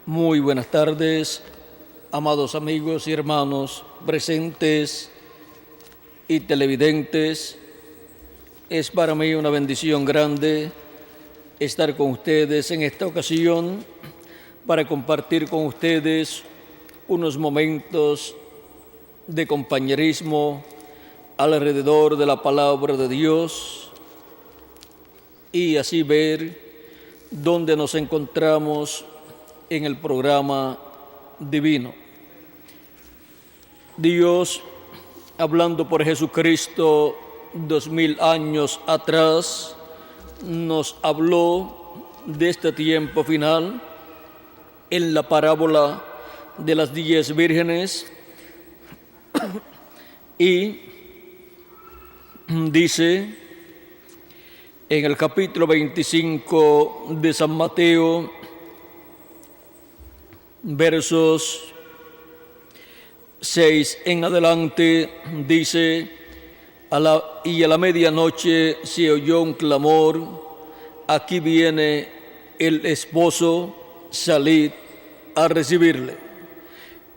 Muy buenas tardes, amados amigos y hermanos presentes y televidentes. Es para mí una bendición grande estar con ustedes en esta ocasión para compartir con ustedes unos momentos de compañerismo alrededor de la palabra de Dios y así ver dónde nos encontramos en el programa divino. Dios, hablando por Jesucristo 2000 años atrás, nos habló de este tiempo final en la parábola de las 10 vírgenes y dice en el capítulo 25 de San Mateo, versos 6 en adelante, dice: y a la medianoche se oyó un clamor: aquí viene el esposo, salid a recibirle.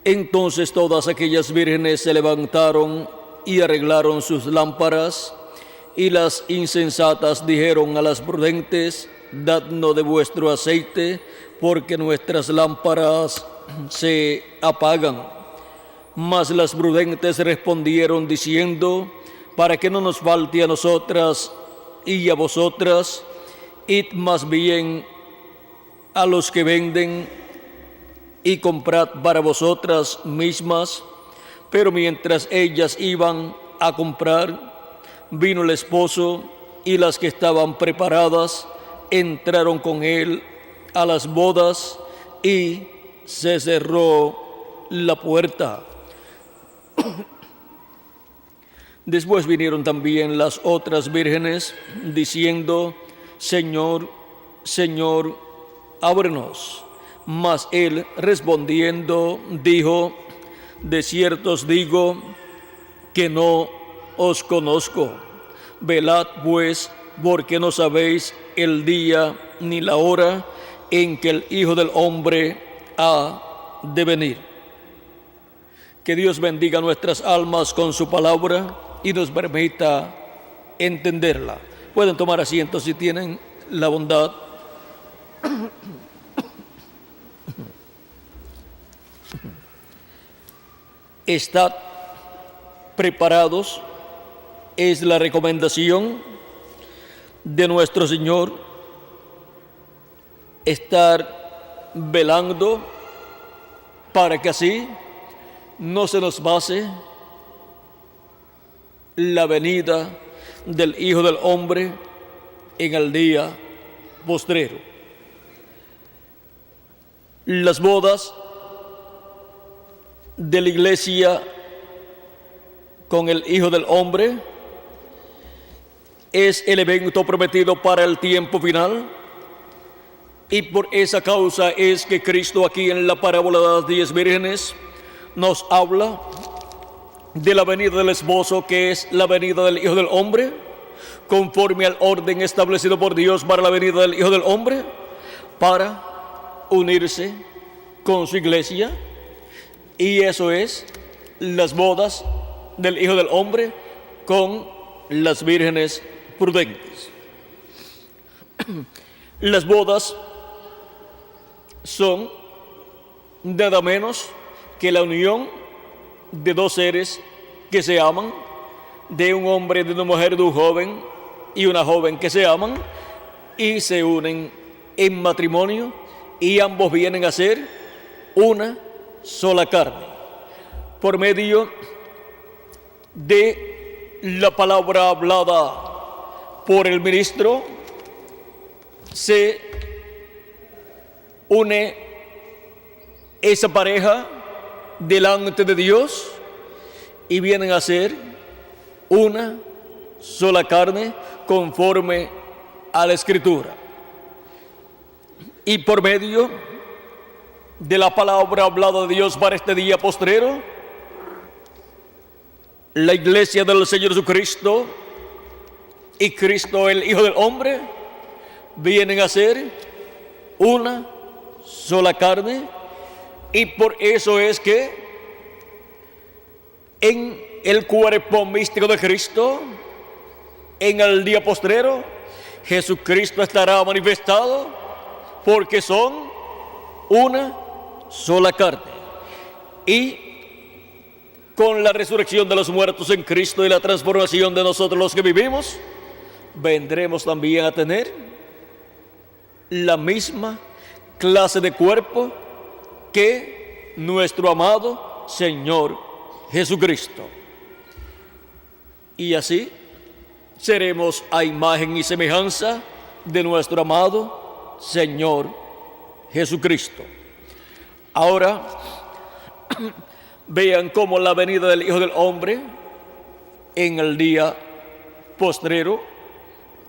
Entonces todas aquellas vírgenes se levantaron y arreglaron sus lámparas, y las insensatas dijeron a las prudentes: dadnos de vuestro aceite, porque nuestras lámparas se apagan. Mas las prudentes respondieron diciendo: para que no nos falte a nosotras y a vosotras, id más bien a los que venden y comprad para vosotras mismas. Pero mientras ellas iban a comprar, vino el esposo, y las que estaban preparadas entraron con él a las bodas, y se cerró la puerta. Después vinieron también las otras vírgenes, diciendo: Señor, Señor, ábrenos. Mas él respondiendo dijo: de cierto os digo que no os conozco. Velad pues, porque no sabéis el día ni la hora en que el Hijo del Hombre ha de venir. Que Dios bendiga nuestras almas con su palabra y nos permita entenderla. Pueden tomar asiento si tienen la bondad. Estad preparados es la recomendación de nuestro Señor. Estar velando para que así no se nos pase la venida del Hijo del Hombre en el día postrero. Las bodas de la iglesia con el Hijo del Hombre es el evento prometido para el tiempo final, y por esa causa es que Cristo aquí en la parábola de las 10 vírgenes nos habla de la venida del esposo, que es la venida del Hijo del Hombre, conforme al orden establecido por Dios para la venida del Hijo del Hombre, para unirse con su iglesia, y eso es las bodas del Hijo del Hombre con las vírgenes prudentes. Las bodas son nada menos que la unión de dos seres que se aman, de un hombre, de una mujer, de un joven y una joven que se aman y se unen en matrimonio, y ambos vienen a ser una sola carne. Por medio de la palabra hablada por el ministro, se une esa pareja delante de Dios y vienen a ser una sola carne conforme a la Escritura. Y por medio de la palabra hablada de Dios para este día postrero, la iglesia del Señor Jesucristo y Cristo el Hijo del Hombre vienen a ser una sola carne Y por eso es que en el cuerpo místico de Cristo, en el día postrero, Jesucristo estará manifestado, porque son una sola carne. Y con la resurrección de los muertos en Cristo y la transformación de nosotros los que vivimos, vendremos también a tener la misma clase de cuerpo que nuestro amado Señor Jesucristo. Y así seremos a imagen y semejanza de nuestro amado Señor Jesucristo. Ahora, vean cómo la venida del Hijo del Hombre en el día postrero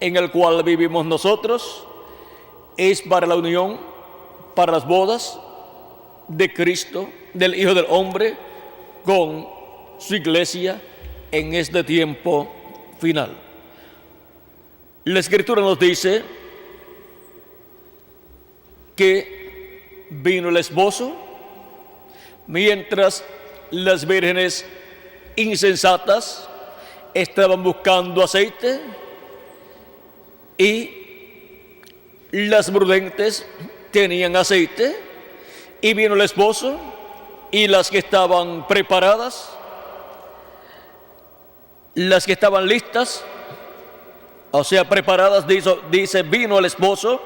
en el cual vivimos nosotros es para la unión, para las bodas de Cristo, del Hijo del Hombre, con su iglesia en este tiempo final. La Escritura nos dice que vino el esposo mientras las vírgenes insensatas estaban buscando aceite y las prudentes tenían aceite, y vino el esposo, y las que estaban preparadas, las que estaban listas, o sea, preparadas, dice vino el esposo,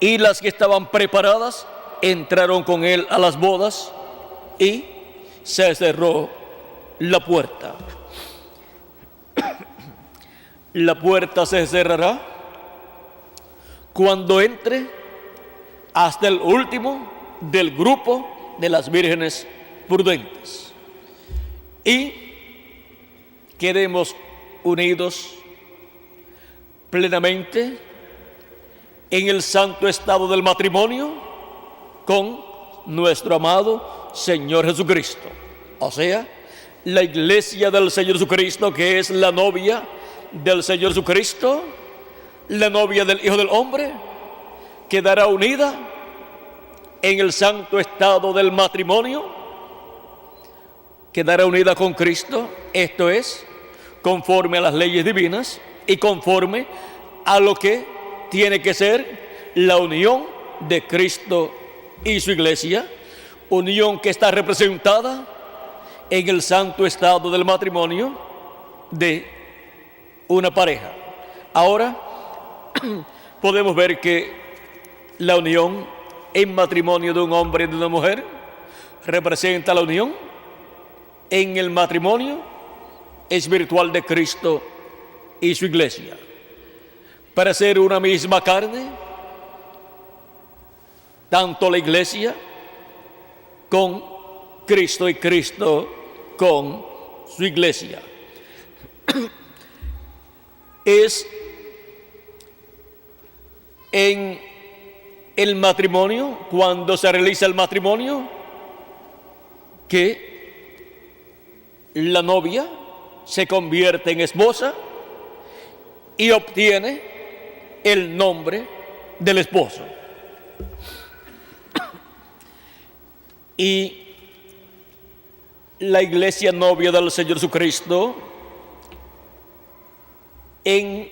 y las que estaban preparadas entraron con él a las bodas, y se cerró la puerta. La puerta se cerrará cuando entre hasta el último del grupo de las vírgenes prudentes y quedemos unidos plenamente en el santo estado del matrimonio con nuestro amado Señor Jesucristo. O sea, la iglesia del Señor Jesucristo, que es la novia del Señor Jesucristo, la novia del Hijo del Hombre, quedará unida en el santo estado del matrimonio, quedará unida con Cristo, esto es, conforme a las leyes divinas y conforme a lo que tiene que ser la unión de Cristo y su iglesia, unión que está representada en el santo estado del matrimonio de una pareja. Ahora podemos ver que la unión en matrimonio de un hombre y de una mujer representa la unión en el matrimonio espiritual de Cristo y su iglesia, para ser una misma carne, tanto la iglesia con Cristo y Cristo con su iglesia. Es en el matrimonio, cuando se realiza el matrimonio, que la novia se convierte en esposa y obtiene el nombre del esposo. Y la iglesia novia del Señor Jesucristo, en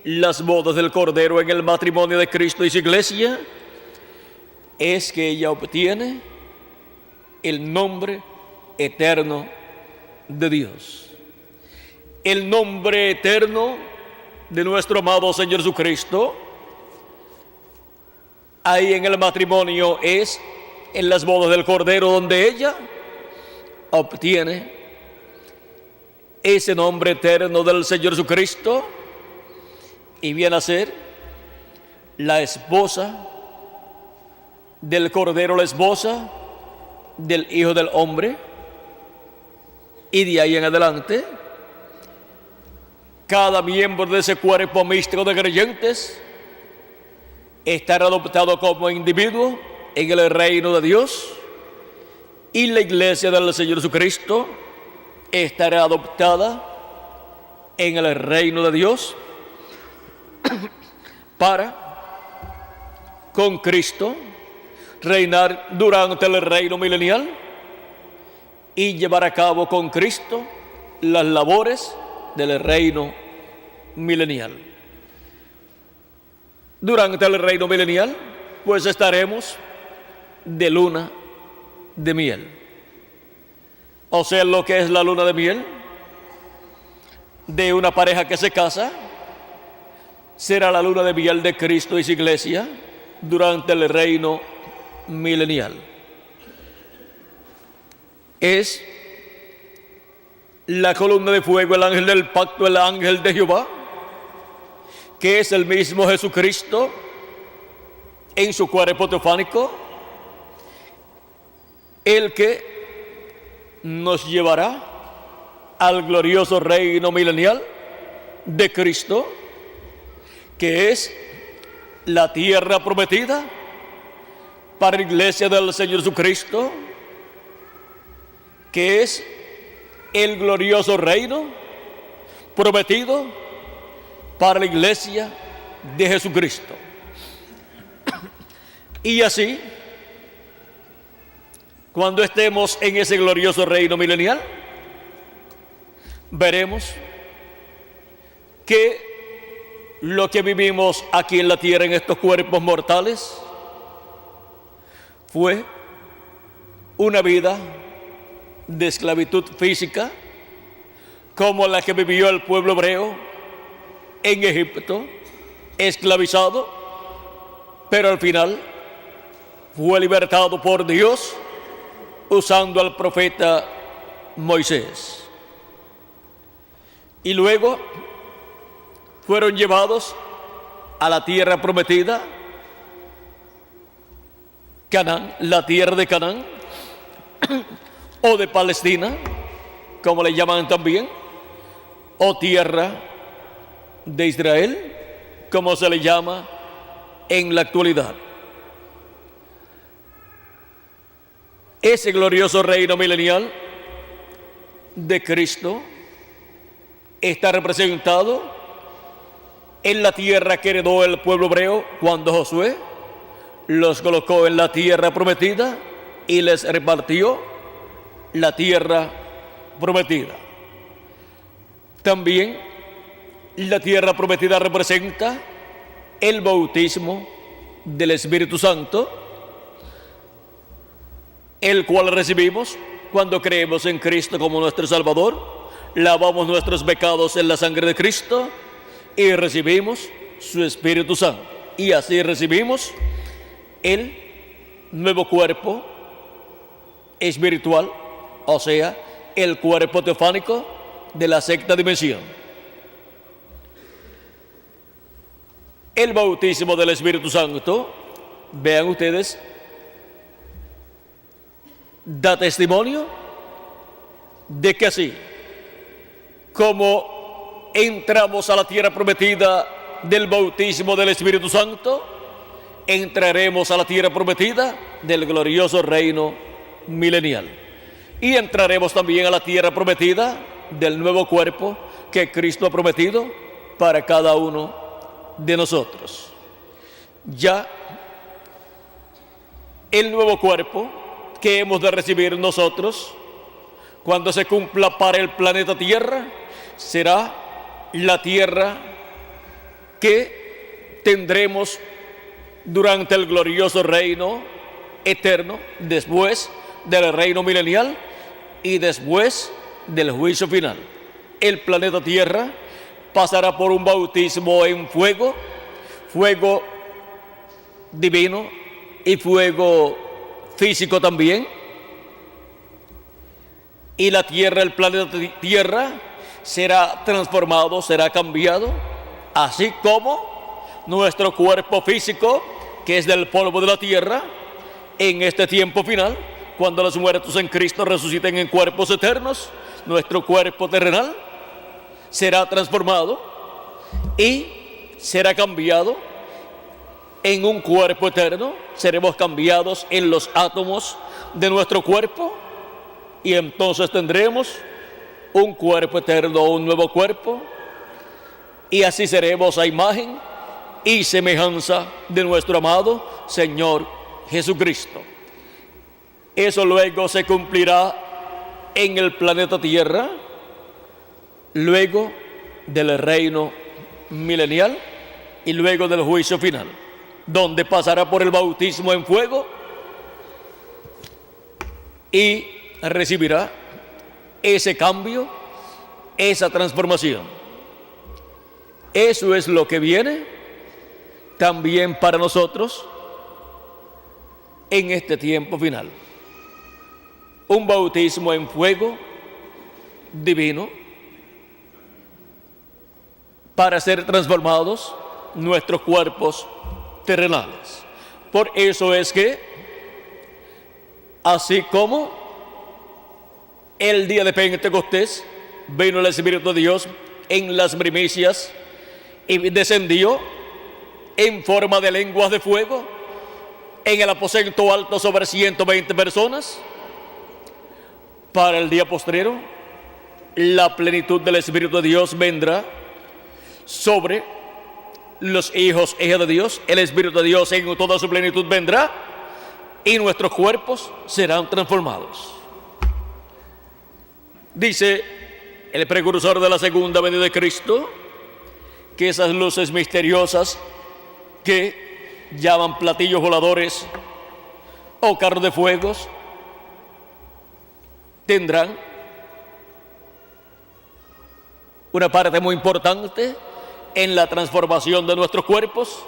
las bodas del Cordero, en el matrimonio de Cristo y su iglesia, es que ella obtiene el nombre eterno de Dios. El nombre eterno de nuestro amado Señor Jesucristo, ahí en el matrimonio es en las bodas del Cordero, donde ella obtiene ese nombre eterno del Señor Jesucristo y viene a ser la esposa del Cordero, la esposa del Hijo del Hombre. Y de ahí en adelante, cada miembro de ese cuerpo místico de creyentes estará adoptado como individuo en el reino de Dios, y la iglesia del Señor Jesucristo estará adoptada en el reino de Dios para, con Cristo, reinar durante el reino milenial y llevar a cabo con Cristo las labores del reino milenial. Durante el reino milenial, pues estaremos de luna de miel. O sea, lo que es la luna de miel de una pareja que se casa, será la luna de miel de Cristo y su iglesia durante el reino milenial. Es la columna de fuego, el ángel del pacto, el ángel de Jehová, que es el mismo Jesucristo en su cuerpo teofánico, el que nos llevará al glorioso reino milenial de Cristo, que es la tierra prometida para la iglesia del Señor Jesucristo, que es el glorioso reino prometido para la iglesia de Jesucristo. Y así, cuando estemos en ese glorioso reino milenial, veremos que lo que vivimos aquí en la tierra, en estos cuerpos mortales, fue una vida de esclavitud física, como la que vivió el pueblo hebreo en Egipto, esclavizado, pero al final fue libertado por Dios usando al profeta Moisés. Y luego fueron llevados a la tierra prometida, Canaán, la tierra de Canaán, o de Palestina, como le llaman también, o tierra de Israel, como se le llama en la actualidad. Ese glorioso reino milenial de Cristo está representado en la tierra que heredó el pueblo hebreo cuando Josué los colocó en la tierra prometida y les repartió la tierra prometida. También la tierra prometida representa el bautismo del Espíritu Santo, el cual recibimos cuando creemos en Cristo como nuestro Salvador, lavamos nuestros pecados en la sangre de Cristo y recibimos su Espíritu Santo. Y así recibimos el nuevo cuerpo espiritual, o sea, el cuerpo teofánico de la sexta dimensión. El bautismo del Espíritu Santo, vean ustedes, da testimonio de que así como entramos a la tierra prometida del bautismo del Espíritu Santo, entraremos a la tierra prometida del glorioso reino milenial. Y entraremos también a la tierra prometida del nuevo cuerpo que Cristo ha prometido para cada uno de nosotros. Ya el nuevo cuerpo que hemos de recibir nosotros, cuando se cumpla para el planeta Tierra, será la tierra que tendremos durante el glorioso reino eterno, después del reino milenial y después del juicio final. El planeta Tierra pasará por un bautismo en fuego, fuego divino y fuego físico también. Y la Tierra, el planeta Tierra, será transformado, será cambiado, así como nuestro cuerpo físico, que es del polvo de la tierra, en este tiempo final, cuando los muertos en Cristo resuciten en cuerpos eternos, nuestro cuerpo terrenal será transformado y será cambiado en un cuerpo eterno. Seremos cambiados en los átomos de nuestro cuerpo y entonces tendremos un cuerpo eterno, un nuevo cuerpo, y así seremos a imagen y semejanza de nuestro amado Señor Jesucristo. Eso luego se cumplirá en el planeta Tierra, luego del reino milenial y luego del juicio final, donde pasará por el bautismo en fuego y recibirá ese cambio, esa transformación. Eso es lo que viene también para nosotros en este tiempo final. Un bautismo en fuego divino para ser transformados nuestros cuerpos terrenales. Por eso es que, así como el día de Pentecostés vino el Espíritu de Dios en las primicias y descendió en forma de lenguas de fuego en el aposento alto sobre 120 personas, para el día postrero la plenitud del Espíritu de Dios vendrá sobre los hijos e hijas de Dios. El Espíritu de Dios en toda su plenitud vendrá y nuestros cuerpos serán transformados. Dice el precursor de la segunda venida de Cristo que esas luces misteriosas que llaman platillos voladores o carros de fuegos tendrán una parte muy importante en la transformación de nuestros cuerpos,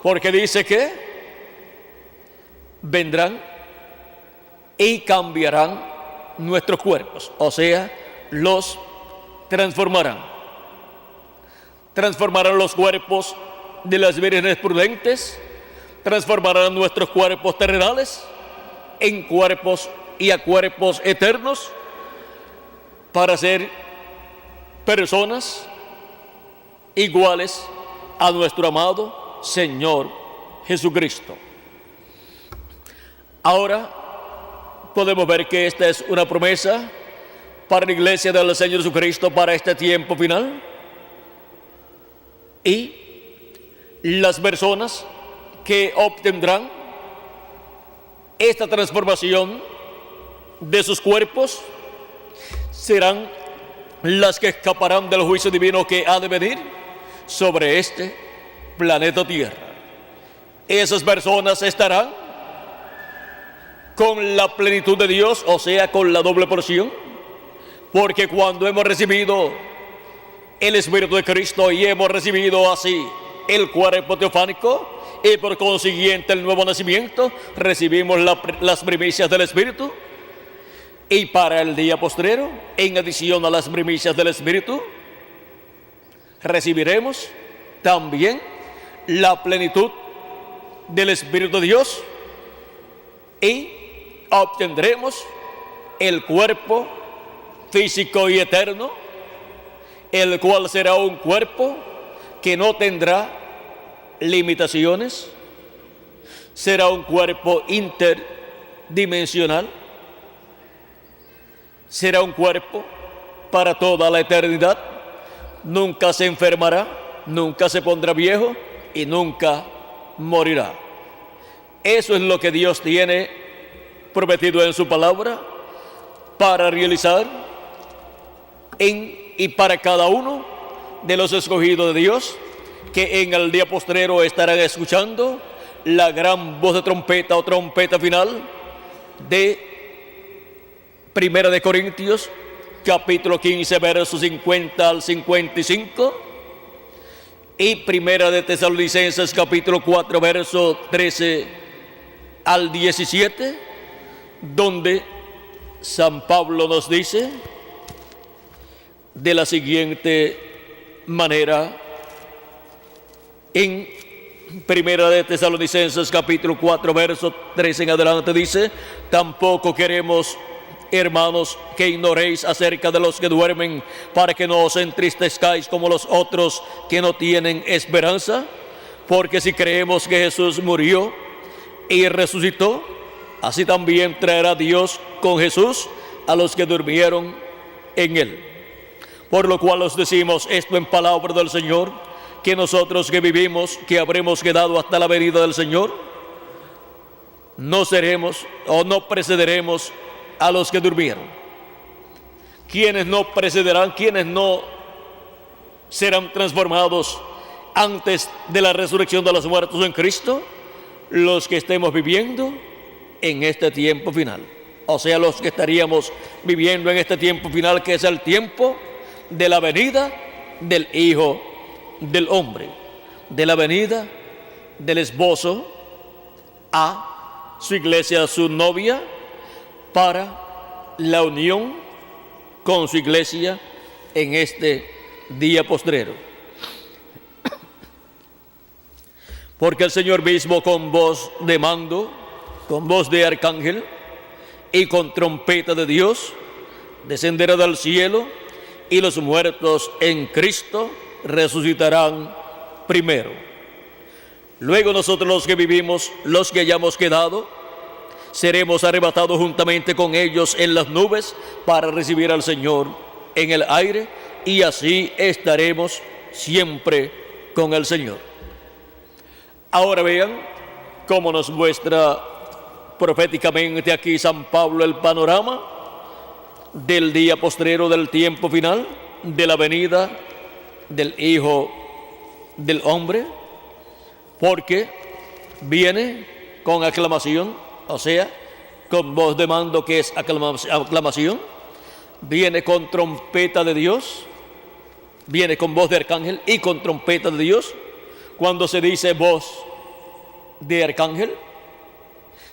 porque dice que vendrán y cambiarán nuestros cuerpos, o sea, los transformarán. Transformarán los cuerpos de las vírgenes prudentes, transformarán nuestros cuerpos terrenales en cuerpos y a cuerpos eternos para ser personas iguales a nuestro amado Señor Jesucristo. Ahora podemos ver que esta es una promesa para la iglesia del Señor Jesucristo para este tiempo final, y las personas que obtendrán esta transformación de sus cuerpos serán las que escaparán del juicio divino que ha de venir sobre este planeta Tierra. Esas personas estarán con la plenitud de Dios, o sea, con la doble porción, porque cuando hemos recibido el Espíritu de Cristo y hemos recibido así el cuerpo teofánico y por consiguiente el nuevo nacimiento, recibimos las primicias del Espíritu. Y para el día postrero, en adición a las primicias del Espíritu, recibiremos también la plenitud del Espíritu de Dios y obtendremos el cuerpo físico y eterno, el cual será un cuerpo que no tendrá limitaciones, será un cuerpo interdimensional, será un cuerpo para toda la eternidad, nunca se enfermará, nunca se pondrá viejo y nunca morirá. Eso es lo que Dios tiene prometido en su palabra para realizar en y para cada uno de los escogidos de Dios, que en el día postrero estarán escuchando la gran voz de trompeta o trompeta final de Primera de Corintios, capítulo 15, versos 50 al 55, y Primera de Tesalonicenses, capítulo 4, verso 13 al 17, donde San Pablo nos dice de la siguiente manera, en Primera de Tesalonicenses, capítulo 4, verso 13 en adelante, dice: tampoco queremos, hermanos, que ignoréis acerca de los que duermen, para que no os entristezcáis como los otros que no tienen esperanza, porque si creemos que Jesús murió y resucitó, así también traerá Dios con Jesús a los que durmieron en él. Por lo cual os decimos esto en palabra del Señor, que nosotros que vivimos, que habremos quedado hasta la venida del Señor, no seremos o no precederemos a los que durmieron. ¿Quiénes no precederán? ¿Quiénes no serán transformados antes de la resurrección de los muertos en Cristo? Los que estemos viviendo en este tiempo final. O sea, los que estaríamos viviendo en este tiempo final, que es el tiempo de la venida del Hijo del Hombre, de la venida del esposo a su iglesia, a su novia, para la unión con su iglesia en este día postrero. Porque el Señor mismo, con voz de mando, con voz de arcángel y con trompeta de Dios, descenderá del cielo, y los muertos en Cristo resucitarán primero. Luego nosotros, los que vivimos, los que hayamos quedado, seremos arrebatados juntamente con ellos en las nubes para recibir al Señor en el aire, y así estaremos siempre con el Señor. Ahora vean cómo nos muestra proféticamente aquí San Pablo el panorama del día postrero, del tiempo final, de la venida del Hijo del Hombre, porque viene con aclamación, o sea, con voz de mando, que es aclamación, viene con trompeta de Dios, viene con voz de arcángel y con trompeta de Dios. Cuando se dice voz de arcángel,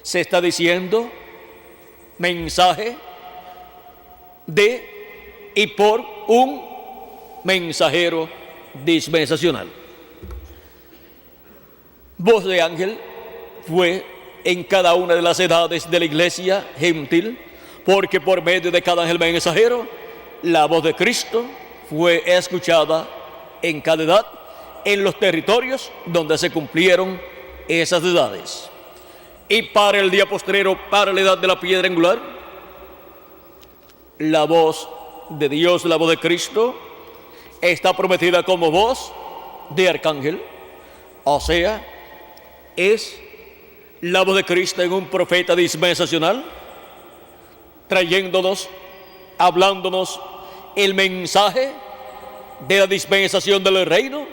se está diciendo mensaje de y por un mensajero dispensacional. Voz de ángel fue en cada una de las edades de la iglesia gentil, porque por medio de cada ángel mensajero, la voz de Cristo fue escuchada en cada edad, en los territorios donde se cumplieron esas edades. Y para el día postrero, para la edad de la piedra angular, la voz de Dios, la voz de Cristo, está prometida como voz de arcángel, o sea, es la voz de Cristo en un profeta dispensacional, trayéndonos, hablándonos el mensaje de la dispensación del reino,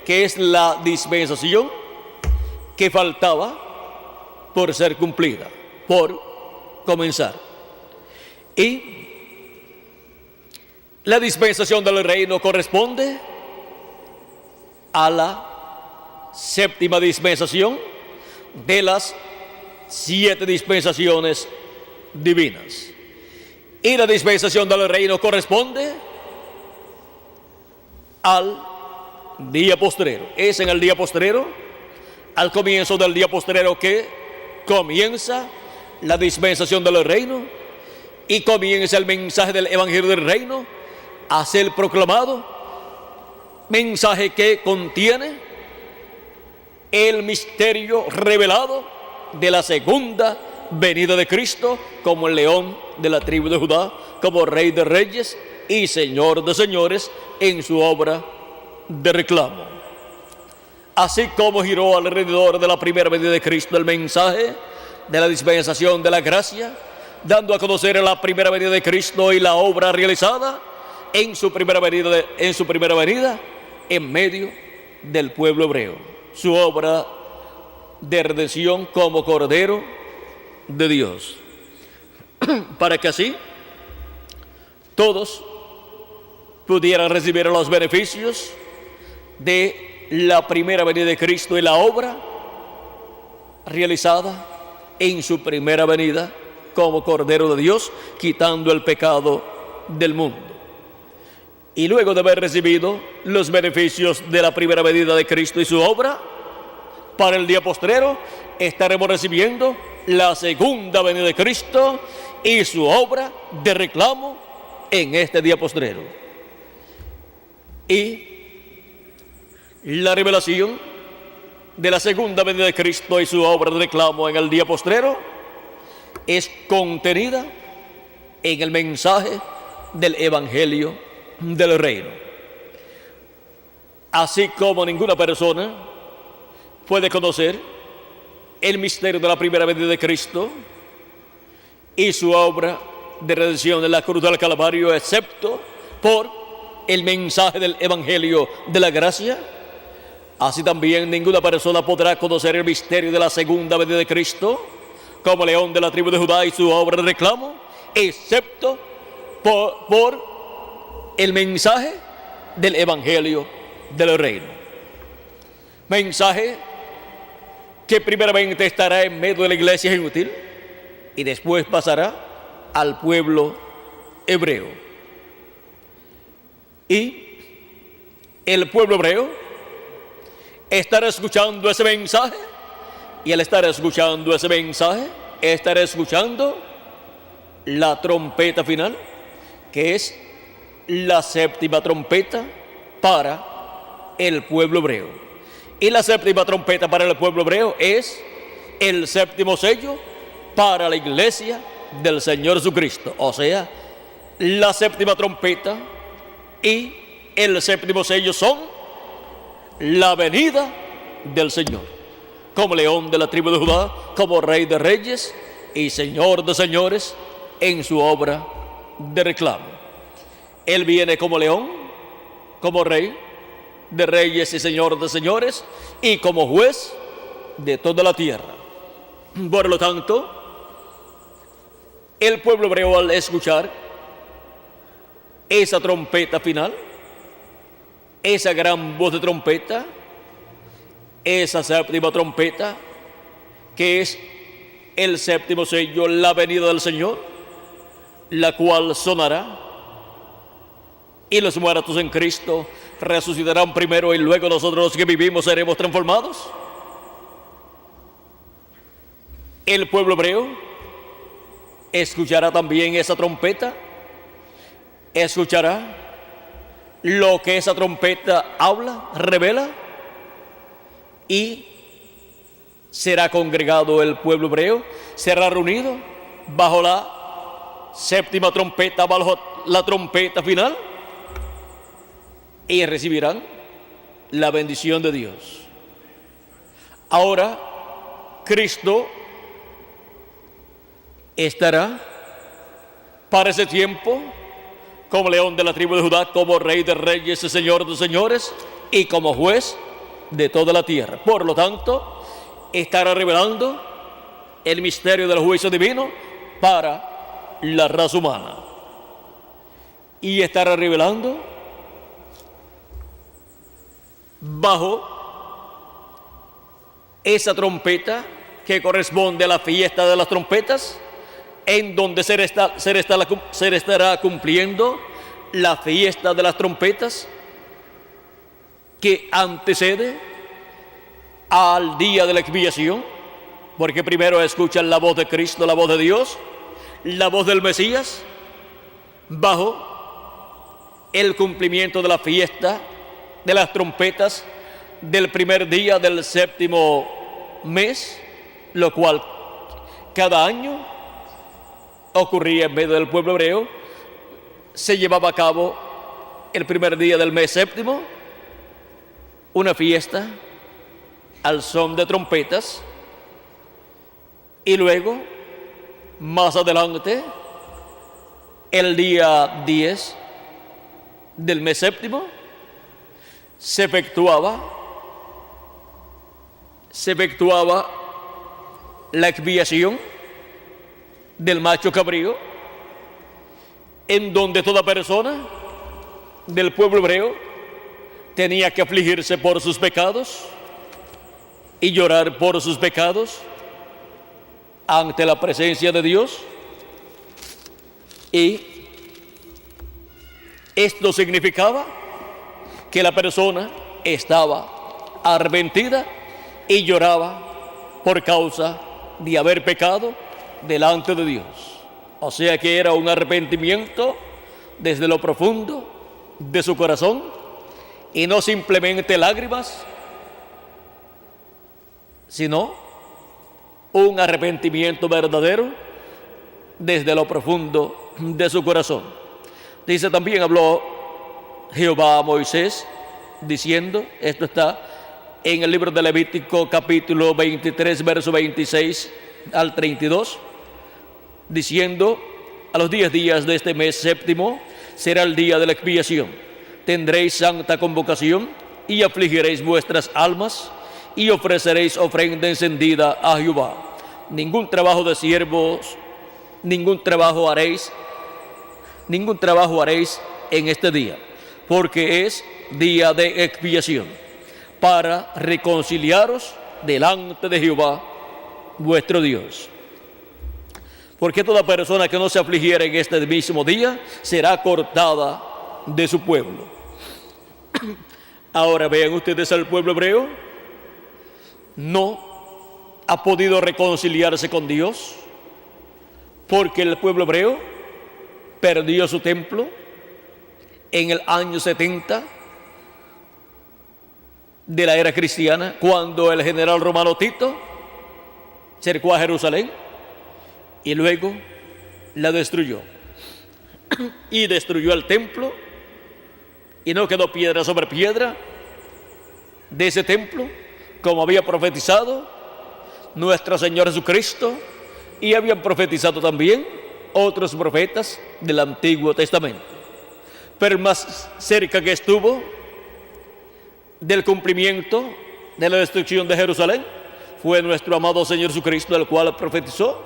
que es la dispensación que faltaba por ser cumplida, por comenzar. Y la dispensación del reino corresponde a la séptima dispensación de las 7 dispensaciones divinas. Y la dispensación del reino corresponde al día postrero. Es en el día postrero, al comienzo del día postrero, que comienza la dispensación del reino y comienza el mensaje del evangelio del reino a ser proclamado, mensaje que contiene el misterio revelado de la segunda venida de Cristo como el león de la tribu de Judá, como Rey de reyes y Señor de señores en su obra de reclamo. Así como giró alrededor de la primera venida de Cristo el mensaje de la dispensación de la gracia, dando a conocer la primera venida de Cristo y la obra realizada en su primera venida en medio del pueblo hebreo, su obra de redención como Cordero de Dios, para que así todos pudieran recibir los beneficios de la primera venida de Cristo y la obra realizada en su primera venida como Cordero de Dios, quitando el pecado del mundo. Y luego de haber recibido los beneficios de la primera venida de Cristo y su obra, para el día postrero estaremos recibiendo la segunda venida de Cristo y su obra de reclamo en este día postrero. Y la revelación de la segunda venida de Cristo y su obra de reclamo en el día postrero es contenida en el mensaje del evangelio del reino. Así como ninguna persona puede conocer el misterio de la primera venida de Cristo y su obra de redención en la cruz del Calvario, excepto por el mensaje del Evangelio de la gracia. Así también ninguna persona podrá conocer el misterio de la segunda venida de Cristo como León de la tribu de Judá y su obra de reclamo, excepto por el mensaje del Evangelio del reino. Mensaje que primeramente estará en medio de la iglesia gentil y después pasará al pueblo hebreo. Y el pueblo hebreo estará escuchando ese mensaje, y al estar escuchando ese mensaje, estará escuchando la trompeta final, que es la séptima trompeta para el pueblo hebreo. Y la séptima trompeta para el pueblo hebreo es el séptimo sello para la iglesia del Señor Jesucristo. O sea, la séptima trompeta y el séptimo sello son la venida del Señor, como León de la tribu de Judá, como Rey de reyes y Señor de señores en su obra de reclamo. Él viene como león, como Rey de reyes y Señor de señores, y como juez de toda la tierra. Por lo tanto, el pueblo hebreo, al escuchar esa trompeta final, esa gran voz de trompeta, esa séptima trompeta, que es el séptimo sello, la venida del Señor, la cual sonará, y los muertos en Cristo resucitarán primero, y luego nosotros los que vivimos seremos transformados. El pueblo hebreo escuchará también esa trompeta, escuchará lo que esa trompeta habla, revela, y será congregado el pueblo hebreo, será reunido bajo la séptima trompeta, bajo la trompeta final, y recibirán la bendición de Dios. Ahora, Cristo estará para ese tiempo como León de la tribu de Judá, como Rey de reyes y Señor de señores, y como juez de toda la tierra. Por lo tanto, estará revelando el misterio del juicio divino para la raza humana, y estará revelando bajo esa trompeta que corresponde a la fiesta de las trompetas, en donde se estará cumpliendo la fiesta de las trompetas que antecede al día de la expiación, porque primero escuchan la voz de Cristo, la voz de Dios, la voz del Mesías, bajo el cumplimiento de la fiesta de las trompetas del primer día del séptimo mes, lo cual cada año ocurría en medio del pueblo hebreo. Se llevaba a cabo el primer día del mes séptimo una fiesta al son de trompetas, y luego, más adelante, el día 10 del mes séptimo, se efectuaba la expiación del macho cabrío, en donde toda persona del pueblo hebreo tenía que afligirse por sus pecados y llorar por sus pecados ante la presencia de Dios. Y esto significaba que la persona estaba arrepentida y lloraba por causa de haber pecado delante de Dios. O sea que era un arrepentimiento desde lo profundo de su corazón, y no simplemente lágrimas, sino un arrepentimiento verdadero desde lo profundo de su corazón. Dice: también habló Jehová a Moisés diciendo, esto está en el libro de Levítico capítulo 23, verso 26 al 32, diciendo: a los 10 días de este mes séptimo será el día de la expiación. Tendréis santa convocación y afligiréis vuestras almas y ofreceréis ofrenda encendida a Jehová. Ningún trabajo de siervos, ningún trabajo haréis en este día, porque es día de expiación, para reconciliaros delante de Jehová vuestro Dios. Porque toda persona que no se afligiera en este mismo día será cortada de su pueblo. Ahora vean ustedes, al pueblo hebreo no ha podido reconciliarse con Dios, porque el pueblo hebreo perdió su templo en el año 70 de la era cristiana, cuando el general romano Tito cercó a Jerusalén y luego la destruyó. Y destruyó el templo, y no quedó piedra sobre piedra de ese templo, como había profetizado nuestro Señor Jesucristo, y habían profetizado también otros profetas del Antiguo Testamento. Pero más cerca que estuvo del cumplimiento de la destrucción de Jerusalén fue nuestro amado Señor Jesucristo, el cual profetizó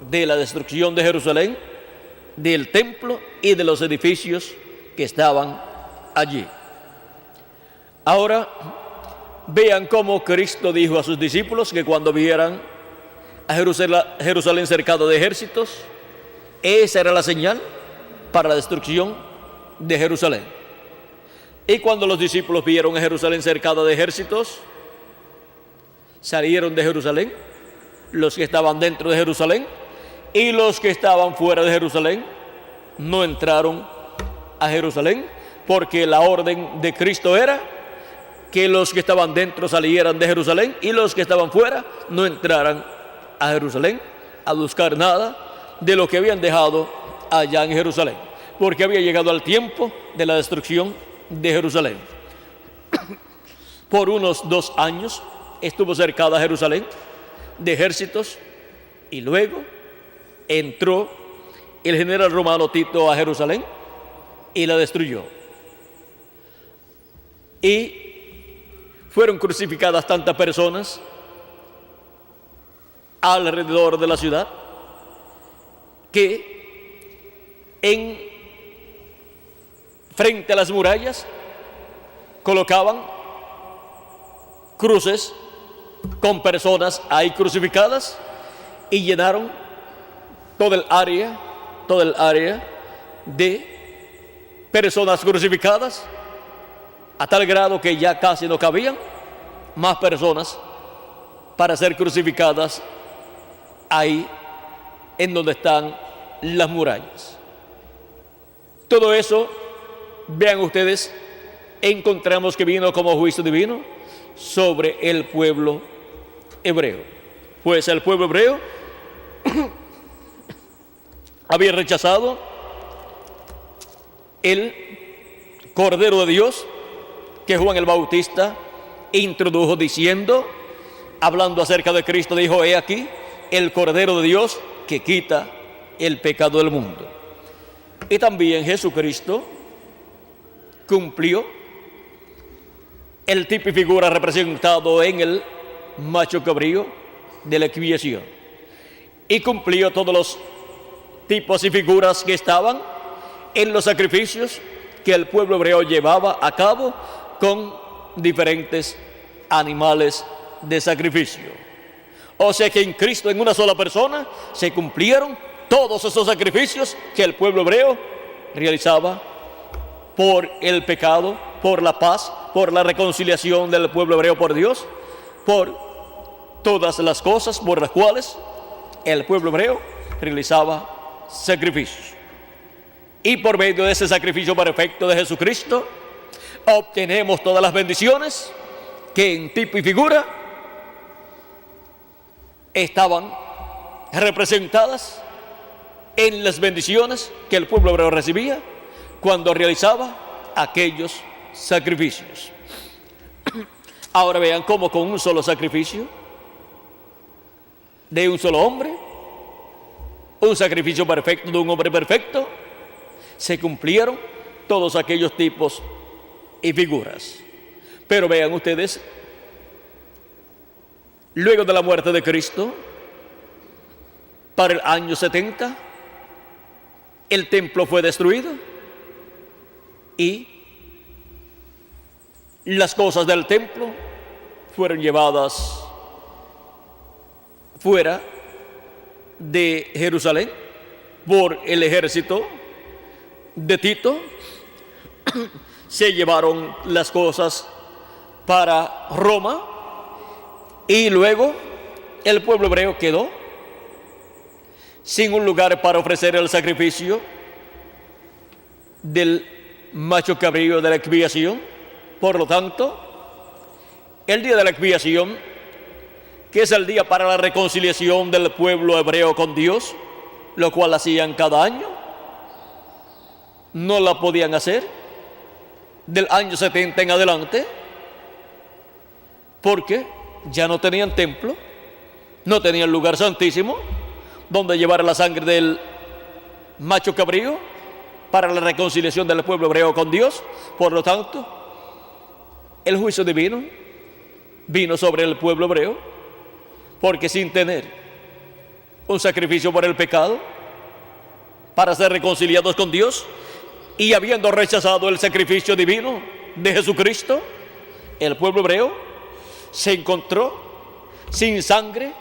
de la destrucción de Jerusalén, del templo y de los edificios que estaban allí. Ahora vean cómo Cristo dijo a sus discípulos que cuando vieran a Jerusalén cercado de ejércitos, esa era la señal para la destrucción de Jerusalén. Y cuando los discípulos vieron a Jerusalén cercada de ejércitos, salieron de Jerusalén, los que estaban dentro de Jerusalén, y los que estaban fuera de Jerusalén no entraron a Jerusalén, porque la orden de Cristo era que los que estaban dentro salieran de Jerusalén y los que estaban fuera no entraran a Jerusalén a buscar nada de lo que habían dejado allá en Jerusalén, porque había llegado el tiempo de la destrucción de Jerusalén. Por unos 2 años estuvo cercada Jerusalén de ejércitos, y luego entró el general romano Tito a Jerusalén y la destruyó. Y fueron crucificadas tantas personas alrededor de la ciudad que frente a las murallas colocaban cruces con personas ahí crucificadas, y llenaron todo el área de personas crucificadas, a tal grado que ya casi no cabían más personas para ser crucificadas ahí en donde están las murallas. Todo eso, vean ustedes, encontramos que vino como juicio divino sobre el pueblo hebreo. Pues el pueblo hebreo había rechazado el Cordero de Dios que Juan el Bautista introdujo diciendo, hablando acerca de Cristo, dijo: he aquí el Cordero de Dios que quita el pecado del mundo. Y también Jesucristo cumplió el tipo y figura representado en el macho cabrío de la expiación, y cumplió todos los tipos y figuras que estaban en los sacrificios que el pueblo hebreo llevaba a cabo con diferentes animales de sacrificio. O sea que en Cristo, en una sola persona, se cumplieron todos esos sacrificios que el pueblo hebreo realizaba por el pecado, por la paz, por la reconciliación del pueblo hebreo por Dios, por todas las cosas por las cuales el pueblo hebreo realizaba sacrificios. Y por medio de ese sacrificio perfecto de Jesucristo, obtenemos todas las bendiciones que en tipo y figura estaban representadas en las bendiciones que el pueblo hebreo recibía cuando realizaba aquellos sacrificios. Ahora vean cómo con un solo sacrificio de un solo hombre, un sacrificio perfecto de un hombre perfecto, se cumplieron todos aquellos tipos y figuras. Pero vean ustedes, luego de la muerte de Cristo, para el año 70, el templo fue destruido y las cosas del templo fueron llevadas fuera de Jerusalén por el ejército de Tito. Se llevaron las cosas para Roma y luego el pueblo hebreo quedó sin un lugar para ofrecer el sacrificio del macho cabrío de la expiación. Por lo tanto, el día de la expiación, que es el día para la reconciliación del pueblo hebreo con Dios, lo cual hacían cada año, no la podían hacer del año 70 en adelante, porque ya no tenían templo, no tenían lugar santísimo donde llevar la sangre del macho cabrío para la reconciliación del pueblo hebreo con Dios. Por lo tanto, el juicio divino vino sobre el pueblo hebreo, porque sin tener un sacrificio por el pecado para ser reconciliados con Dios y habiendo rechazado el sacrificio divino de Jesucristo, el pueblo hebreo se encontró sin sangre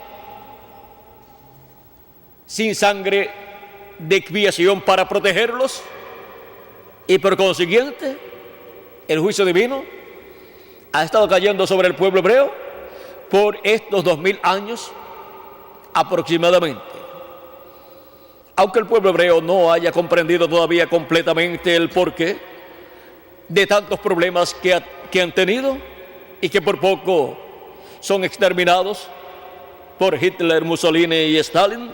de expiación para protegerlos, y por consiguiente el juicio divino ha estado cayendo sobre el pueblo hebreo por estos 2000 años aproximadamente. Aunque el pueblo hebreo no haya comprendido todavía completamente el porqué de tantos problemas que han tenido y que por poco son exterminados por Hitler, Mussolini y Stalin,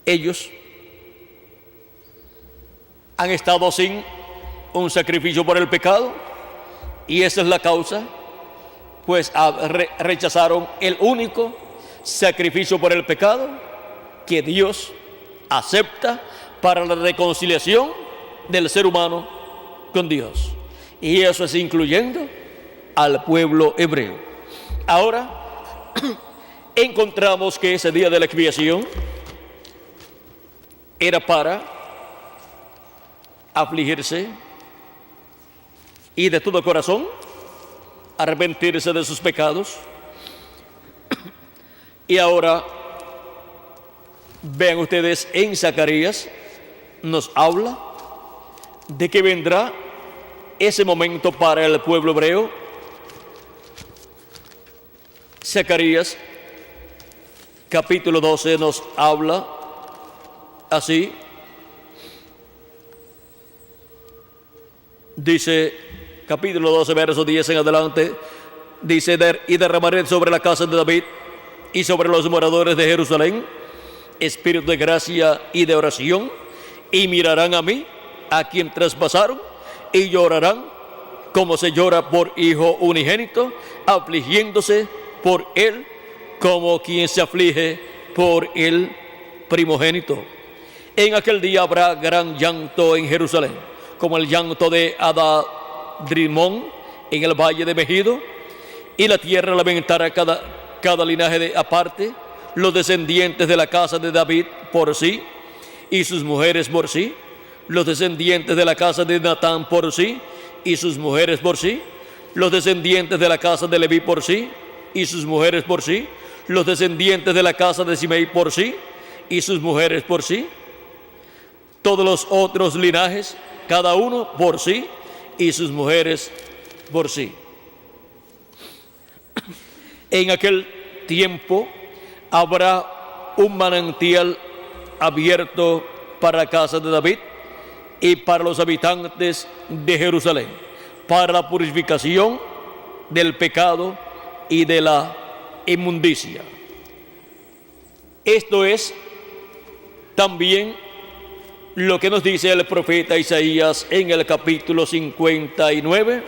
ellos han estado sin un sacrificio por el pecado, y esa es la causa, pues rechazaron el único sacrificio por el pecado que Dios acepta para la reconciliación del ser humano con Dios, y eso es incluyendo al pueblo hebreo. Ahora encontramos que ese día de la expiación era para afligirse y de todo corazón arrepentirse de sus pecados. Y ahora vean ustedes, en Zacarías nos habla de que vendrá ese momento para el pueblo hebreo. Zacarías capítulo 12 nos habla así. Dice, capítulo 12, verso 10 en adelante, dice: y derramaré sobre la casa de David y sobre los moradores de Jerusalén espíritu de gracia y de oración, y mirarán a mí, a quien traspasaron, y llorarán como se llora por hijo unigénito, afligiéndose por él como quien se aflige por el primogénito. En aquel día habrá gran llanto en Jerusalén, como el llanto de Adadrimón en el valle de Megido, y la tierra lamentará cada linaje de aparte, los descendientes de la casa de David por sí, y sus mujeres por sí, los descendientes de la casa de Natán por sí, y sus mujeres por sí, los descendientes de la casa de Leví por sí, y sus mujeres por sí, los descendientes de la casa de Simei por sí, y sus mujeres por sí, todos los otros linajes, cada uno por sí, y sus mujeres por sí. En aquel tiempo habrá un manantial abierto para la casa de David y para los habitantes de Jerusalén, para la purificación del pecado y de la inmundicia. Esto es también lo que nos dice el profeta Isaías en el capítulo 59,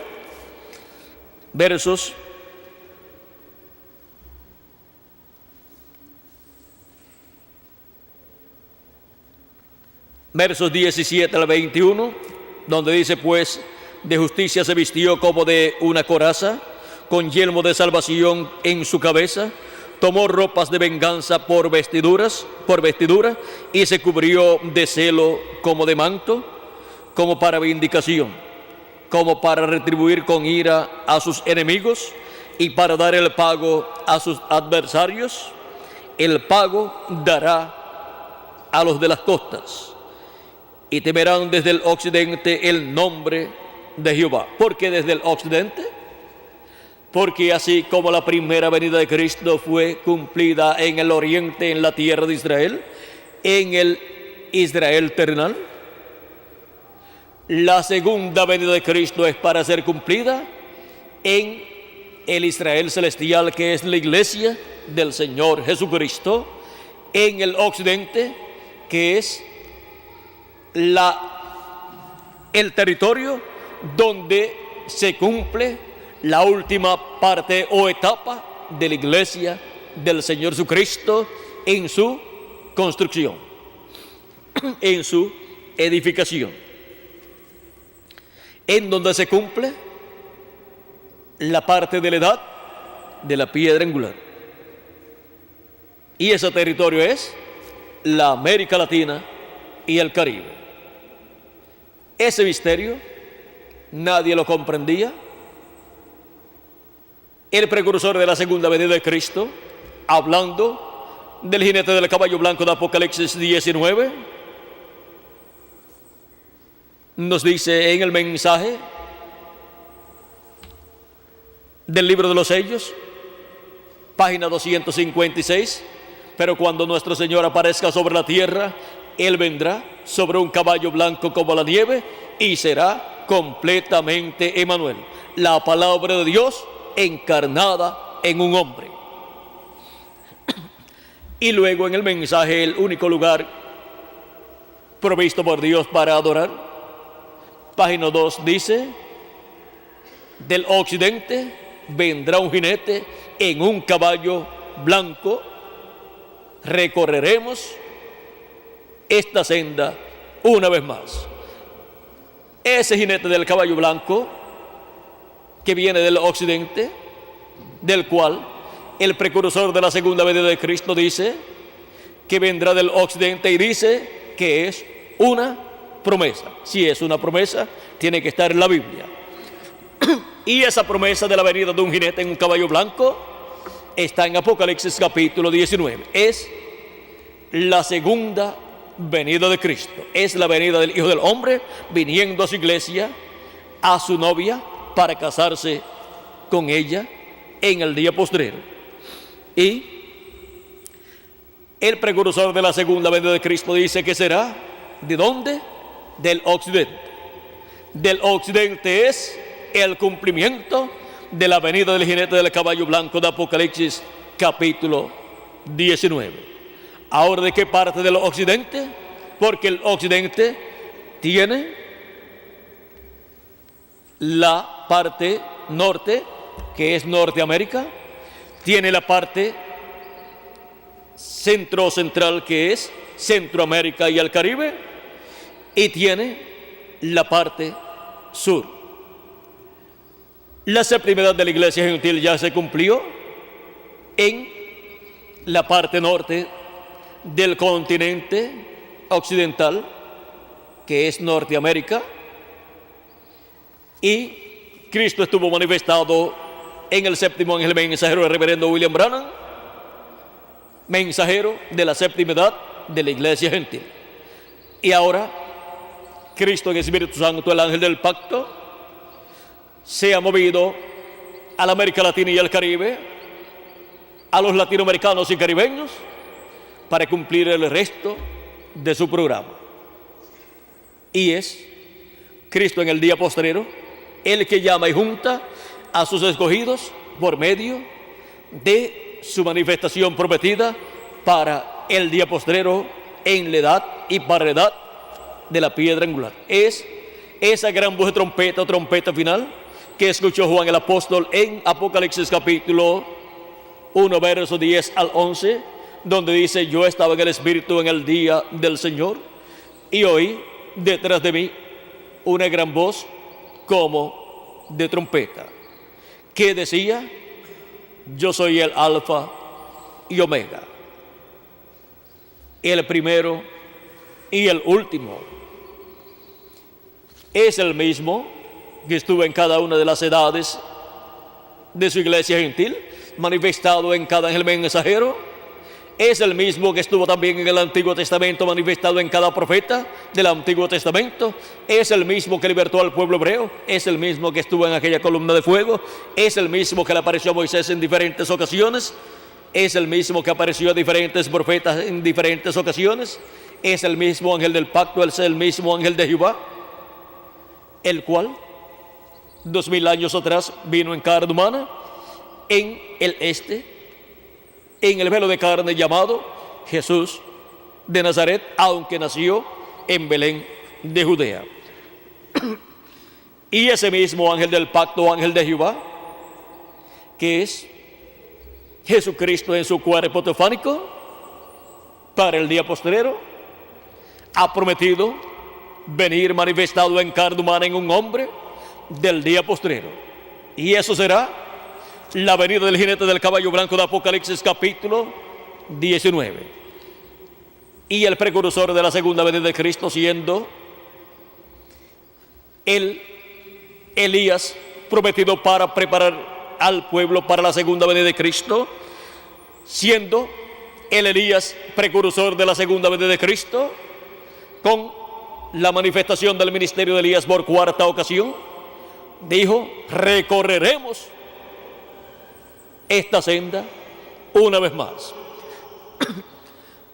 versos versos 17 al 21, donde dice: pues de justicia se vistió como de una coraza, con yelmo de salvación en su cabeza, tomó ropas de venganza por vestidura, y se cubrió de celo como de manto, como para vindicación, como para retribuir con ira a sus enemigos y para dar el pago a sus adversarios. El pago dará a los de las costas, y temerán desde el occidente el nombre de Jehová. ¿Por qué desde el occidente? Porque así como la primera venida de Cristo fue cumplida en el oriente, en la tierra de Israel, en el Israel terrenal, la segunda venida de Cristo es para ser cumplida en el Israel celestial, que es la iglesia del Señor Jesucristo, en el occidente, que es el territorio donde se cumple la última parte o etapa de la iglesia del Señor Jesucristo en su construcción, en su edificación, en donde se cumple la parte de la edad de la piedra angular. Y ese territorio es la América Latina y el Caribe. Ese misterio nadie lo comprendía. El precursor de la segunda venida de Cristo, hablando del jinete del caballo blanco de Apocalipsis 19, nos dice en el mensaje del libro de los sellos, página 256: pero cuando nuestro Señor aparezca sobre la tierra, Él vendrá sobre un caballo blanco como la nieve y será completamente Emmanuel, la palabra de Dios encarnada en un hombre. Y luego en el mensaje, el único lugar provisto por Dios para adorar, página 2 dice: del occidente vendrá un jinete en un caballo blanco, recorreremos esta senda una vez más. Ese jinete del caballo blanco que viene del occidente, del cual el precursor de la segunda venida de Cristo dice que vendrá del occidente, y dice que es una promesa. Si es una promesa, tiene que estar en la Biblia. Y esa promesa de la venida de un jinete en un caballo blanco está en Apocalipsis capítulo 19. Es la segunda venida de Cristo. Es la venida del Hijo del Hombre viniendo a su iglesia, a su novia, para casarse con ella en el día postrero. Y el precursor de la segunda venida de Cristo dice que será ¿de dónde? Del occidente. Del occidente es el cumplimiento de la venida del jinete del caballo blanco de Apocalipsis capítulo 19. Ahora, ¿de qué parte del occidente? Porque el occidente tiene la parte norte, que es Norteamérica, tiene la parte central, que es Centroamérica y el Caribe, y tiene la parte sur. La séptima edad de la iglesia gentil ya se cumplió en la parte norte del continente occidental, que es Norteamérica, y Cristo estuvo manifestado en el séptimo ángel mensajero del reverendo William Branham, mensajero de la séptima edad de la iglesia gentil. Y ahora Cristo en el Espíritu Santo, el ángel del pacto, se ha movido a la América Latina y al Caribe, a los latinoamericanos y caribeños, para cumplir el resto de su programa. Y es Cristo en el día postrero el que llama y junta a sus escogidos por medio de su manifestación prometida para el día postrero en la edad y para la edad de la piedra angular. Es esa gran voz de trompeta, trompeta final, que escuchó Juan el apóstol en Apocalipsis capítulo 1, verso 10 al 11, donde dice: yo estaba en el Espíritu en el día del Señor, y oí detrás de mí una gran voz como de trompeta, que decía: yo soy el Alfa y Omega, el primero y el último. Es el mismo que estuvo en cada una de las edades de su iglesia gentil, manifestado en cada ángel mensajero. Es el mismo que estuvo también en el Antiguo Testamento, manifestado en cada profeta del Antiguo Testamento. Es el mismo que libertó al pueblo hebreo. Es el mismo que estuvo en aquella columna de fuego. Es el mismo que le apareció a Moisés en diferentes ocasiones. Es el mismo que apareció a diferentes profetas en diferentes ocasiones. Es el mismo ángel del pacto. Es el mismo ángel de Jehová, el cual 2000 años atrás vino en carne humana en el en el velo de carne llamado Jesús de Nazaret, aunque nació en Belén de Judea. Y ese mismo ángel del pacto, ángel de Jehová, que es Jesucristo en su cuerpo teofánico para el día postrero, ha prometido venir manifestado en carne humana en un hombre del día postrero. Y eso será la venida del jinete del caballo blanco de Apocalipsis capítulo 19. Y el precursor de la segunda venida de Cristo, siendo el Elías prometido para preparar al pueblo para la segunda venida de Cristo, siendo el Elías precursor de la segunda venida de Cristo, con la manifestación del ministerio de Elías por cuarta ocasión, dijo: recorreremos esta senda una vez más.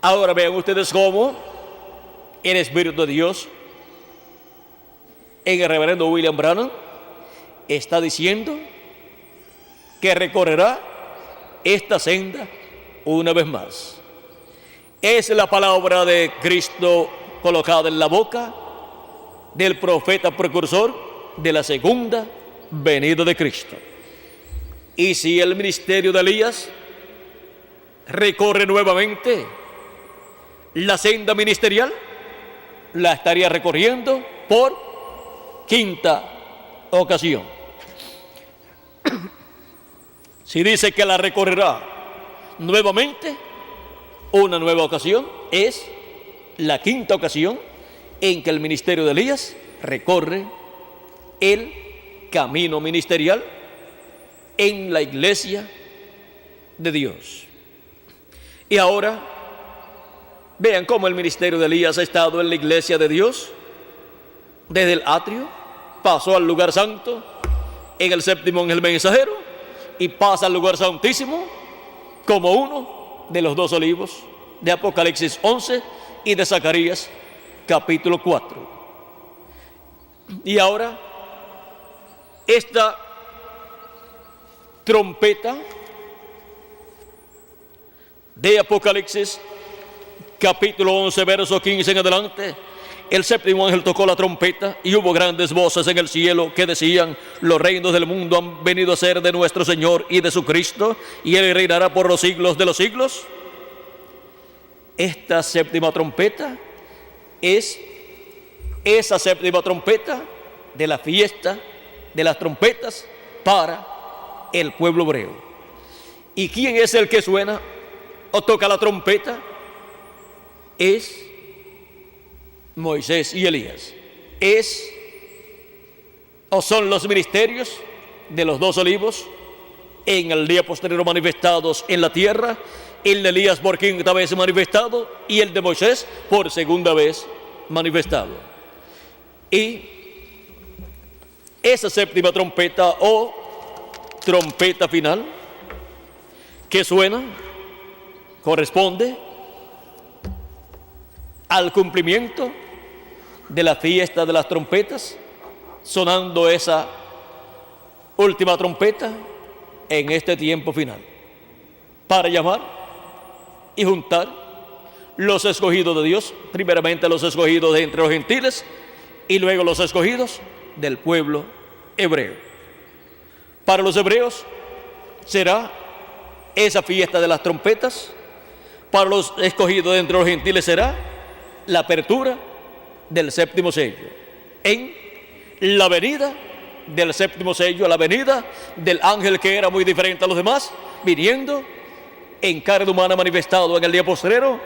Ahora vean ustedes cómo el Espíritu de Dios en el reverendo William Branham está diciendo que recorrerá esta senda una vez más. Es la palabra de Cristo colocada en la boca del profeta precursor de la segunda venida de Cristo. Y si el ministerio de Elías recorre nuevamente la senda ministerial, la estaría recorriendo por quinta ocasión. Si dice que la recorrerá nuevamente, una nueva ocasión, es la quinta ocasión en que el ministerio de Elías recorre el camino ministerial en la iglesia de Dios. Y ahora vean cómo el ministerio de Elías ha estado en la iglesia de Dios desde el atrio, pasó al lugar santo en el séptimo ángel mensajero y pasa al lugar santísimo como uno de los dos olivos de Apocalipsis 11 y de Zacarías capítulo 4. Y ahora esta trompeta de Apocalipsis capítulo 11 verso 15 en adelante, el séptimo ángel tocó la trompeta y hubo grandes voces en el cielo que decían: los reinos del mundo han venido a ser de nuestro Señor y de su Cristo, y Él reinará por los siglos de los siglos. Esta séptima trompeta es esa séptima trompeta de la fiesta de las trompetas para el pueblo hebreo. ¿Y quién es el que suena o toca la trompeta? Es Moisés y Elías. Son los ministerios de los dos olivos en el día posterior manifestados en la tierra, el de Elías por quinta vez manifestado y el de Moisés por segunda vez manifestado. Y esa séptima trompeta o trompeta final que suena corresponde al cumplimiento de la fiesta de las trompetas, sonando esa última trompeta en este tiempo final, para llamar y juntar los escogidos de Dios, primeramente los escogidos de entre los gentiles y luego los escogidos del pueblo hebreo. Para los hebreos será esa fiesta de las trompetas. Para los escogidos de entre los gentiles será la apertura del séptimo sello, en la venida del séptimo sello, la venida del ángel que era muy diferente a los demás, viniendo en carne humana, manifestado en el día postrero,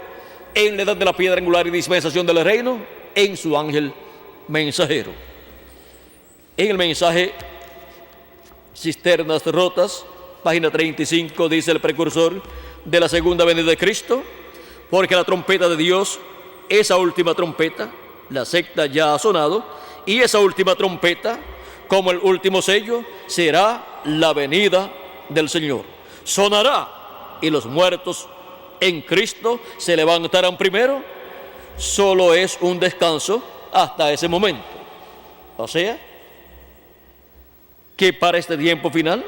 en la edad de la piedra angular y dispensación del reino, en su ángel mensajero. En el mensaje Cisternas Rotas, página 35, dice el precursor de la segunda venida de Cristo: porque la trompeta de Dios, esa última trompeta, la sexta ya ha sonado, y esa última trompeta, como el último sello, será la venida del Señor. Sonará, y los muertos en Cristo se levantarán primero. Solo es un descanso hasta ese momento. O sea, que para este tiempo final,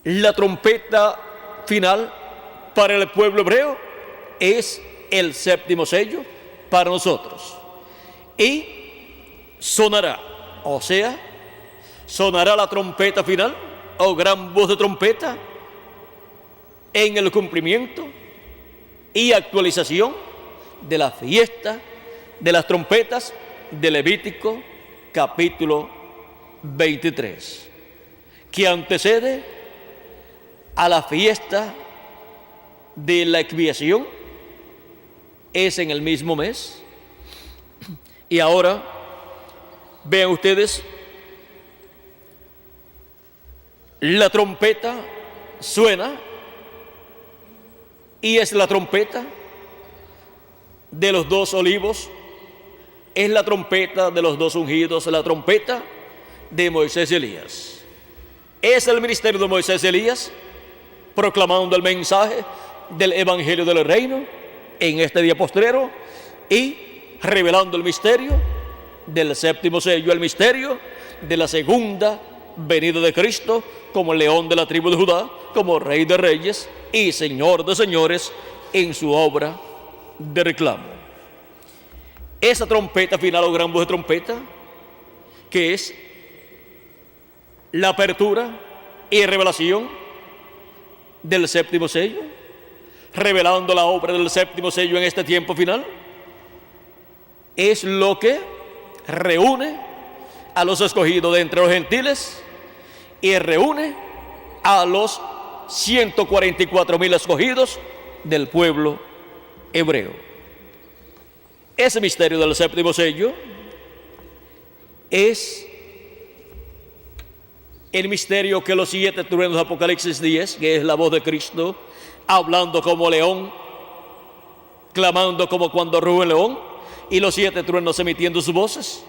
la trompeta final para el pueblo hebreo es el séptimo sello para nosotros. Y sonará, o sea, sonará la trompeta final o gran voz de trompeta en el cumplimiento y actualización de la fiesta de las trompetas de Levítico capítulo 23, que antecede a la fiesta de la expiación. Es en el mismo mes. Y ahora vean ustedes, la trompeta suena, y es la trompeta de los dos olivos, es la trompeta de los dos ungidos, la trompeta de Moisés y Elías. Es el ministerio de Moisés y Elías proclamando el mensaje del evangelio del reino en este día postrero y revelando el misterio del séptimo sello, el misterio de la segunda venida de Cristo como león de la tribu de Judá, como rey de reyes y señor de señores en su obra de reclamo. Esa trompeta final o gran voz de trompeta, que es la apertura y revelación del séptimo sello, revelando la obra del séptimo sello en este tiempo final, es lo que reúne a los escogidos de entre los gentiles y reúne a los 144,000 escogidos del pueblo hebreo. Ese misterio del séptimo sello es el misterio que los 7 truenos de Apocalipsis 10, que es la voz de Cristo, hablando como león, clamando como cuando ruge el león, y los 7 truenos emitiendo sus voces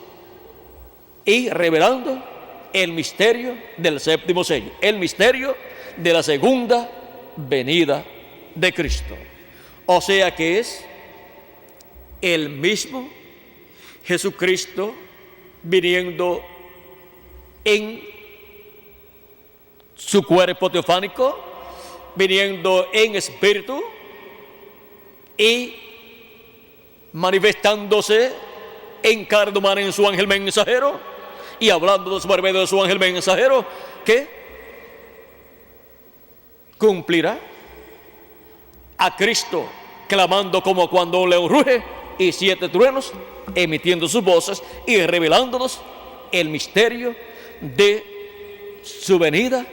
y revelando el misterio del séptimo sello, el misterio de la segunda venida de Cristo. O sea que es el mismo Jesucristo viniendo en su cuerpo teofánico, viniendo en espíritu y manifestándose en carne humana en su ángel mensajero y hablando por medio de su ángel mensajero, que cumplirá a Cristo clamando como cuando un león ruge y 7 truenos emitiendo sus voces y revelándonos el misterio de su venida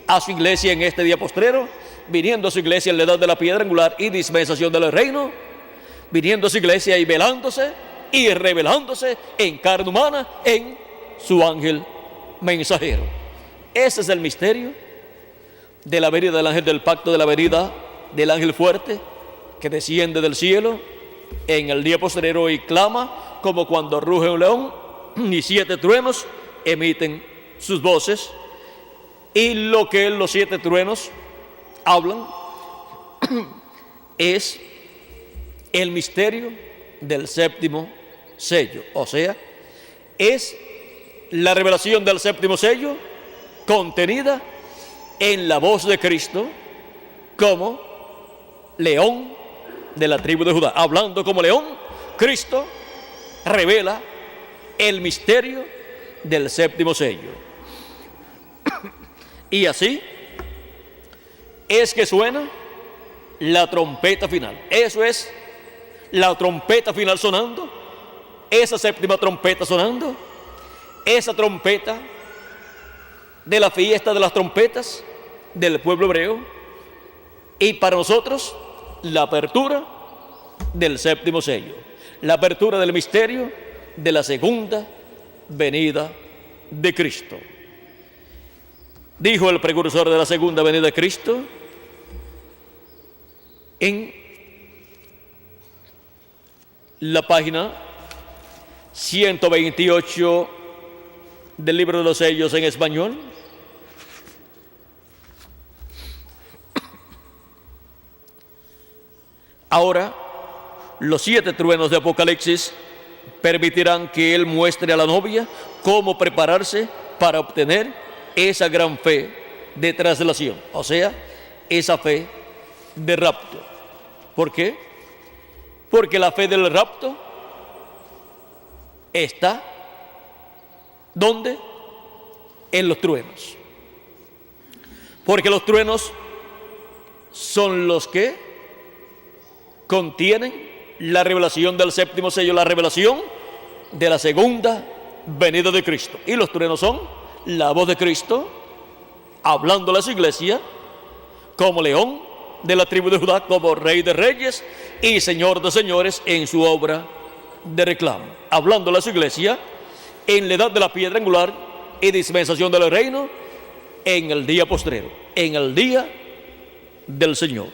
a su iglesia en este día postrero, viniendo a su iglesia en la edad de la piedra angular y dispensación del reino, viniendo a su iglesia y velándose y revelándose en carne humana en su ángel mensajero. Ese es el misterio de la venida del ángel del pacto, de la venida del ángel fuerte que desciende del cielo en el día postrero y clama como cuando ruge un león y 7 truenos emiten sus voces, y lo que los 7 truenos hablan es el misterio del séptimo sello, o sea, es la revelación del séptimo sello contenida en la voz de Cristo como león de la tribu de Judá. Hablando como león, Cristo revela el misterio del séptimo sello. Y así es que suena la trompeta final. Eso es la trompeta final sonando, esa séptima trompeta sonando, esa trompeta de la fiesta de las trompetas del pueblo hebreo, y para nosotros la apertura del séptimo sello, la apertura del misterio de la segunda venida de Cristo. Dijo el precursor de la segunda venida de Cristo en la página 128 del libro de los sellos en español: ahora los 7 truenos de Apocalipsis permitirán que él muestre a la novia cómo prepararse para obtener esa gran fe de traslación, o sea, esa fe de rapto. ¿Por qué? Porque la fe del rapto está, ¿dónde? En los truenos. Porque los truenos son los que contienen la revelación del séptimo sello, la revelación de la segunda venida de Cristo. Y los truenos son la voz de Cristo hablando a su iglesia como león de la tribu de Judá, como rey de reyes y señor de señores en su obra de reclamo, hablando a su iglesia en la edad de la piedra angular y dispensación del reino, en el día postrero, en el día del Señor.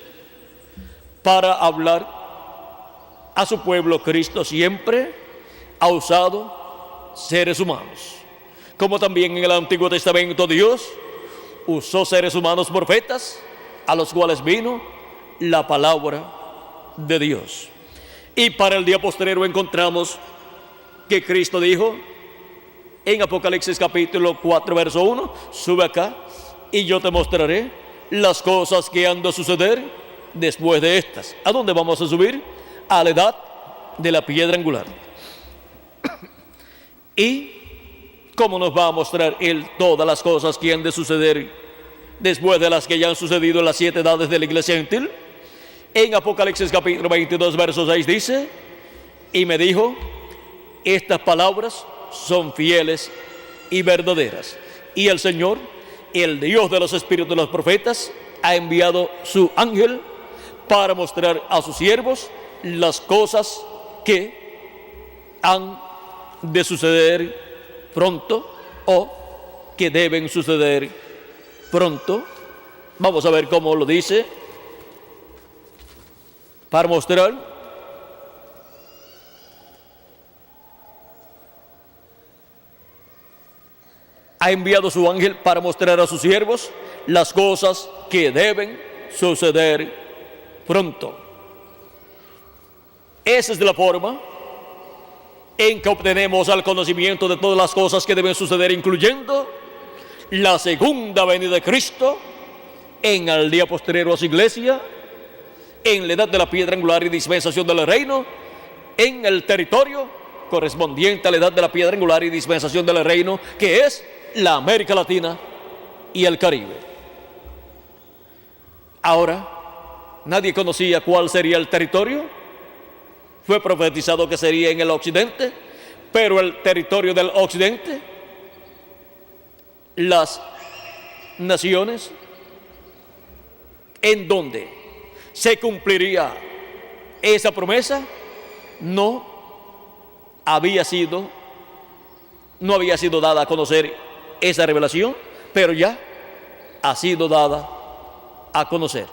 Para hablar a su pueblo, Cristo siempre ha usado seres humanos, como también en el Antiguo Testamento Dios usó seres humanos profetas, a los cuales vino la palabra de Dios. Y para el día postrero encontramos que Cristo dijo en Apocalipsis capítulo 4 verso 1: sube acá y yo te mostraré las cosas que han de suceder después de estas. ¿A dónde vamos a subir? A la edad de la piedra angular. ¿Y cómo nos va a mostrar Él todas las cosas que han de suceder después de las que ya han sucedido en las 7 edades de la iglesia gentil? En Apocalipsis capítulo 22 verso 6 dice: y me dijo, estas palabras son fieles y verdaderas, y el Señor, el Dios de los espíritus de los profetas, ha enviado su ángel para mostrar a sus siervos las cosas que han de suceder pronto, o que deben suceder pronto. Vamos a ver cómo lo dice. Para mostrar ha enviado su ángel para mostrar a sus siervos las cosas que deben suceder pronto. Esa es la forma en que obtenemos el conocimiento de todas las cosas que deben suceder, incluyendo la segunda venida de Cristo en el día postrero a su iglesia, en la edad de la piedra angular y dispensación del reino, en el territorio correspondiente a la edad de la piedra angular y dispensación del reino, que es la América Latina y el Caribe. Ahora, nadie conocía cuál sería el territorio. Fue profetizado que sería en el occidente, pero el territorio del occidente, las naciones en donde se cumpliría esa promesa, no había sido dada a conocer esa revelación, pero ya ha sido dada a conocer.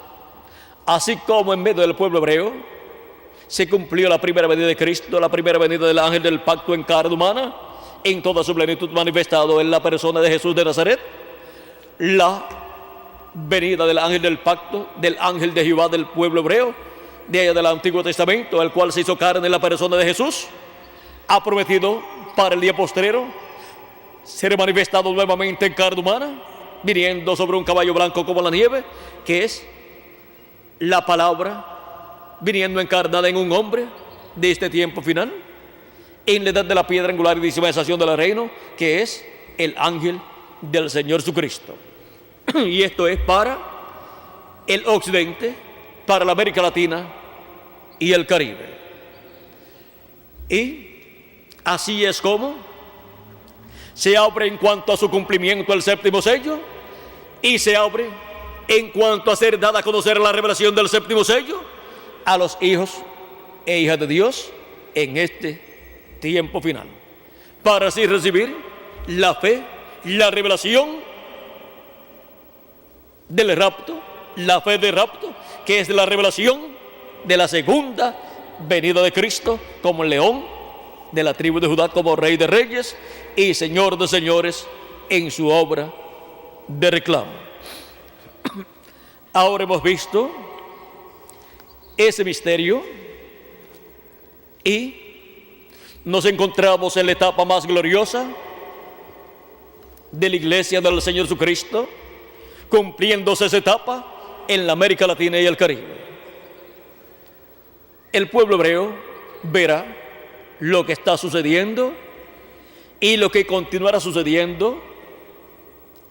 Así como en medio del pueblo hebreo se cumplió la primera venida de Cristo, la primera venida del ángel del pacto en carne humana, en toda su plenitud manifestado en la persona de Jesús de Nazaret, la venida del ángel del pacto, del ángel de Jehová del pueblo hebreo, de allá del Antiguo Testamento, el cual se hizo carne en la persona de Jesús, ha prometido para el día postrero ser manifestado nuevamente en carne humana, viniendo sobre un caballo blanco como la nieve, que es la palabra viniendo encarnada en un hombre de este tiempo final, en la edad de la piedra angular y dispensación del reino, que es el ángel del Señor Jesucristo. y esto es para el occidente, para la América Latina y el Caribe. Y así es como se abre en cuanto a su cumplimiento el séptimo sello, y se abre en cuanto a ser dada a conocer la revelación del séptimo sello a los hijos e hijas de Dios en este tiempo final, para así recibir la fe, la revelación del rapto, la fe del rapto, que es la revelación de la segunda venida de Cristo como el león de la tribu de Judá, como Rey de Reyes y Señor de Señores en su obra de reclamo. Ahora hemos visto ese misterio y nos encontramos en la etapa más gloriosa de la iglesia del Señor Jesucristo, cumpliéndose esa etapa en la América Latina y el Caribe. El pueblo hebreo verá lo que está sucediendo y lo que continuará sucediendo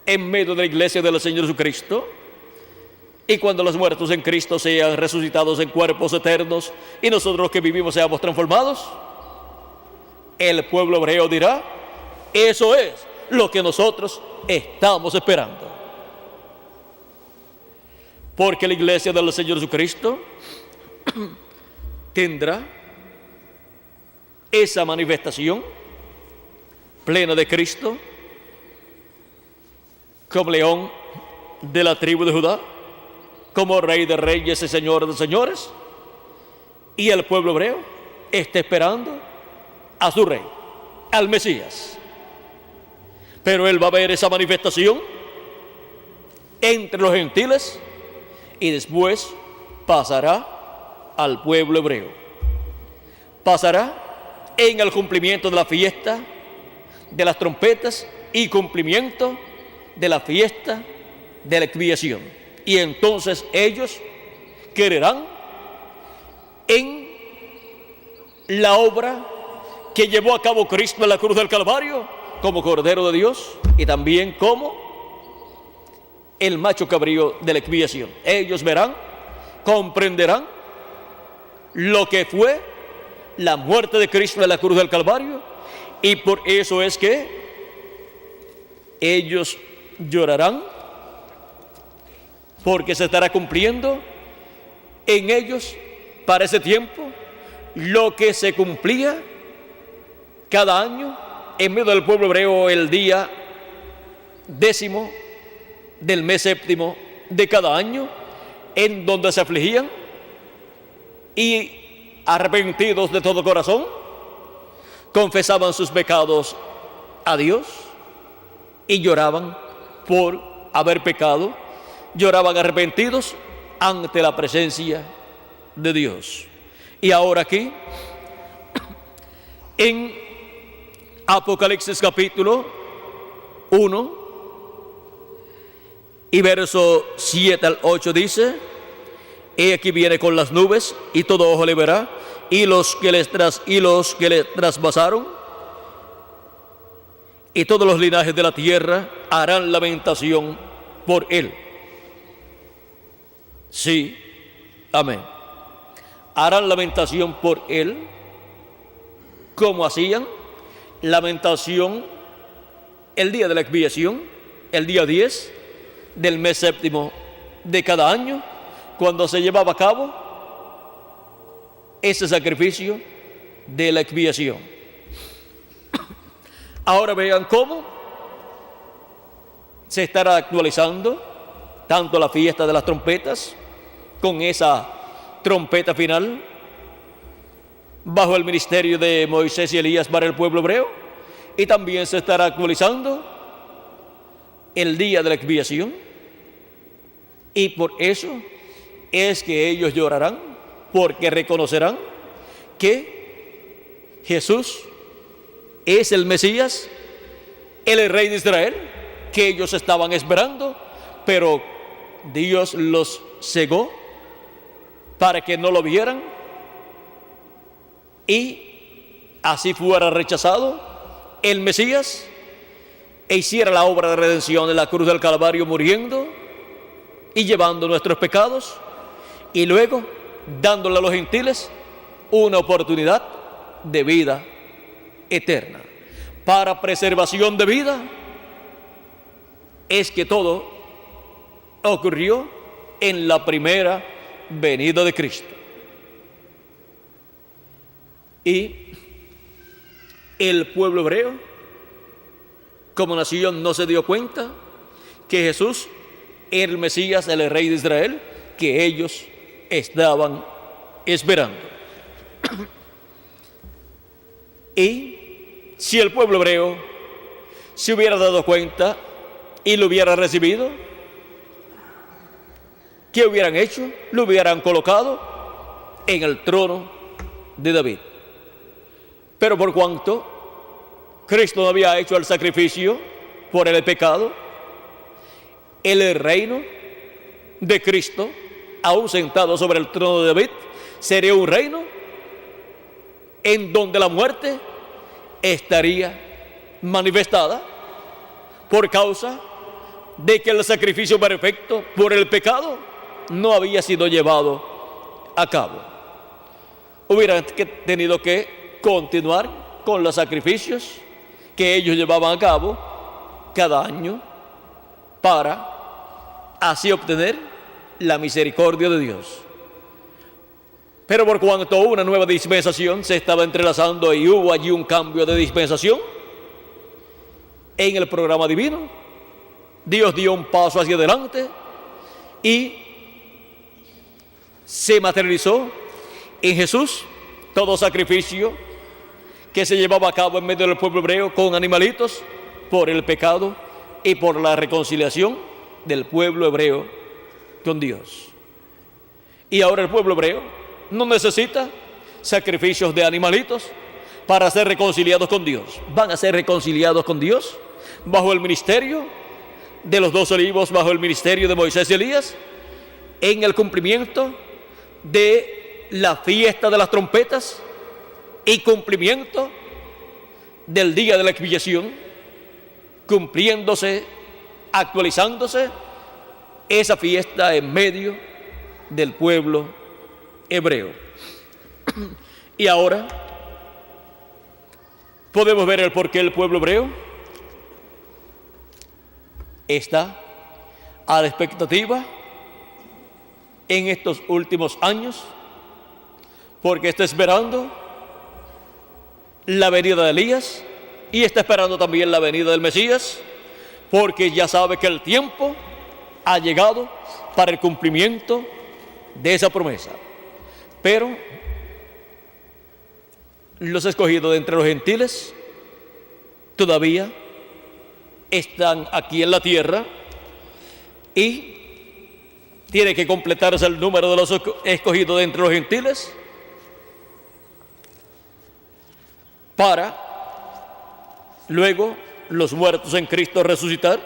en medio de la iglesia del Señor Jesucristo. Y cuando los muertos en Cristo sean resucitados en cuerpos eternos y nosotros los que vivimos seamos transformados, el pueblo hebreo dirá: eso es lo que nosotros estamos esperando. Porque la iglesia del Señor Jesucristo tendrá esa manifestación plena de Cristo como león de la tribu de Judá, como Rey de Reyes y Señor de Señores, y el pueblo hebreo está esperando a su Rey, al Mesías. Pero él va a ver esa manifestación entre los gentiles y después pasará al pueblo hebreo. Pasará en el cumplimiento de la fiesta de las trompetas y cumplimiento de la fiesta de la expiación. Y entonces ellos creerán en la obra que llevó a cabo Cristo en la cruz del Calvario como Cordero de Dios y también como el macho cabrío de la expiación. Ellos verán, comprenderán lo que fue la muerte de Cristo en la cruz del Calvario, y por eso es que ellos llorarán, porque se estará cumpliendo en ellos para ese tiempo lo que se cumplía cada año en medio del pueblo hebreo el día 10 del mes séptimo de cada año, en donde se afligían y arrepentidos de todo corazón confesaban sus pecados a Dios y lloraban por haber pecado, lloraban arrepentidos ante la presencia de Dios. Y ahora aquí en Apocalipsis capítulo 1 y verso 7 al 8 dice: he aquí viene con las nubes, y todo ojo le verá, y los que le traspasaron, y todos los linajes de la tierra harán lamentación por él. Sí, amén. Harán lamentación por él, como hacían lamentación el día de la expiación, el día 10 del mes séptimo de cada año, cuando se llevaba a cabo ese sacrificio de la expiación. Ahora vean cómo se estará actualizando tanto la fiesta de las trompetas, con esa trompeta final bajo el ministerio de Moisés y Elías para el pueblo hebreo, y también se estará actualizando el día de la expiación, y por eso es que ellos llorarán, porque reconocerán que Jesús es el Mesías, el Rey de Israel, que ellos estaban esperando, pero Dios los cegó para que no lo vieran, y así fuera rechazado el Mesías, e hiciera la obra de redención en la cruz del Calvario, muriendo y llevando nuestros pecados, y luego dándole a los gentiles una oportunidad de vida eterna. Para preservación de vida es que todo ocurrió en la primera venida de Cristo. Y el pueblo hebreo, como nación, no se dio cuenta que Jesús era el Mesías, el Rey de Israel, que ellos estaban esperando. Y si el pueblo hebreo se hubiera dado cuenta y lo hubiera recibido, ¿qué hubieran hecho? Lo hubieran colocado en el trono de David. Pero por cuanto Cristo no había hecho el sacrificio por el pecado, el reino de Cristo, aún sentado sobre el trono de David, sería un reino en donde la muerte estaría manifestada por causa de que el sacrificio perfecto por el pecado no había sido llevado a cabo. Hubieran tenido que continuar con los sacrificios que ellos llevaban a cabo cada año para así obtener la misericordia de Dios. Pero por cuanto una nueva dispensación se estaba entrelazando y hubo allí un cambio de dispensación en el programa divino, Dios dio un paso hacia adelante y se materializó en Jesús todo sacrificio que se llevaba a cabo en medio del pueblo hebreo con animalitos por el pecado y por la reconciliación del pueblo hebreo con Dios. Y ahora el pueblo hebreo no necesita sacrificios de animalitos para ser reconciliados con Dios. Van a ser reconciliados con Dios bajo el ministerio de los 2 olivos, bajo el ministerio de Moisés y Elías, en el cumplimiento de la fiesta de las trompetas y cumplimiento del día de la expiación, cumpliéndose, actualizándose esa fiesta en medio del pueblo hebreo. Y ahora podemos ver el por qué el pueblo hebreo está a la expectativa en estos últimos años, porque está esperando la venida de Elías y está esperando también la venida del Mesías, porque ya sabe que el tiempo ha llegado para el cumplimiento de esa promesa. Pero los escogidos de entre los gentiles todavía están aquí en la tierra y tiene que completarse el número de los escogidos de entre los gentiles para luego los muertos en Cristo resucitar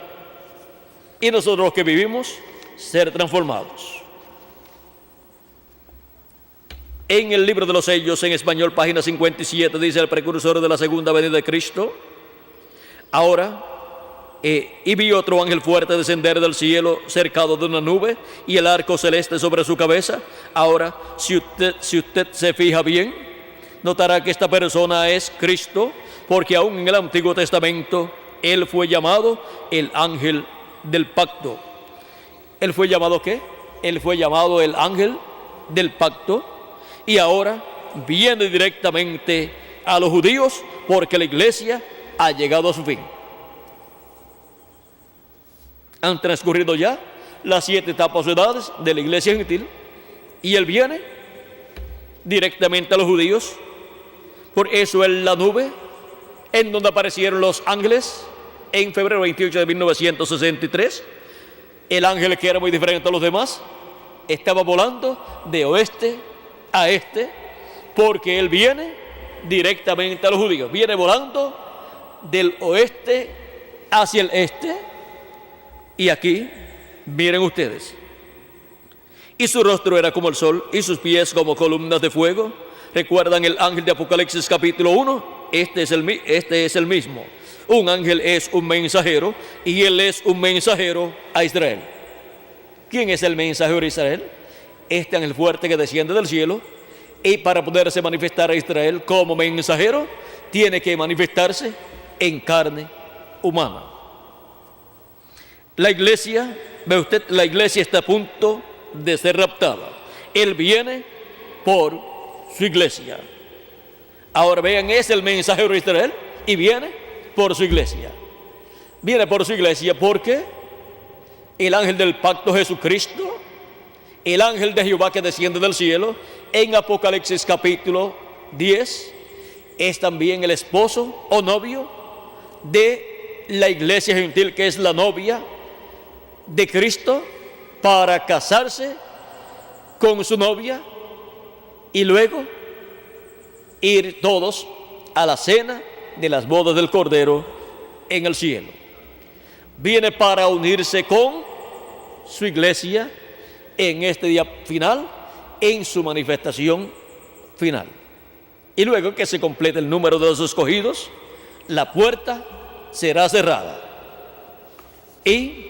y nosotros los que vivimos ser transformados. En el libro de los sellos, en español, página 57, dice el precursor de la segunda venida de Cristo: ahora, y vi otro ángel fuerte descender del cielo, cercado de una nube, y el arco celeste sobre su cabeza. Ahora, si usted se fija bien, notará que esta persona es Cristo, porque aún en el Antiguo Testamento él fue llamado el ángel del pacto. ¿Él fue llamado qué? Él fue llamado el ángel del pacto, y ahora viene directamente a los judíos porque la iglesia ha llegado a su fin. Han transcurrido ya las 7 etapas de edades de la iglesia gentil y él viene directamente a los judíos. Por eso en la nube en donde aparecieron los ángeles en febrero 28 de 1963, el ángel, que era muy diferente a los demás, estaba volando de oeste a este, porque él viene directamente a los judíos, viene volando del oeste hacia el este. Y aquí miren ustedes, y su rostro era como el sol y sus pies como columnas de fuego. ¿Recuerdan el ángel de Apocalipsis capítulo 1? Este es el mismo. Un ángel es un mensajero y él es un mensajero a Israel. ¿Quién es el mensajero de Israel? Este ángel fuerte que desciende del cielo, y para poderse manifestar a Israel como mensajero, tiene que manifestarse en carne humana. La iglesia, ve usted, la iglesia está a punto de ser raptada. Él viene por su iglesia. Ahora vean, es el mensajero de Israel y viene por su iglesia. Viene por su iglesia porque el ángel del pacto Jesucristo, el ángel de Jehová que desciende del cielo, en Apocalipsis capítulo 10, es también el esposo o novio de la iglesia gentil, que es la novia de Cristo, para casarse con su novia y luego ir todos a la cena de las bodas del Cordero en el cielo. Viene para unirse con su iglesia en este día final, en su manifestación final. Y luego que se complete el número de los escogidos, la puerta será cerrada. Y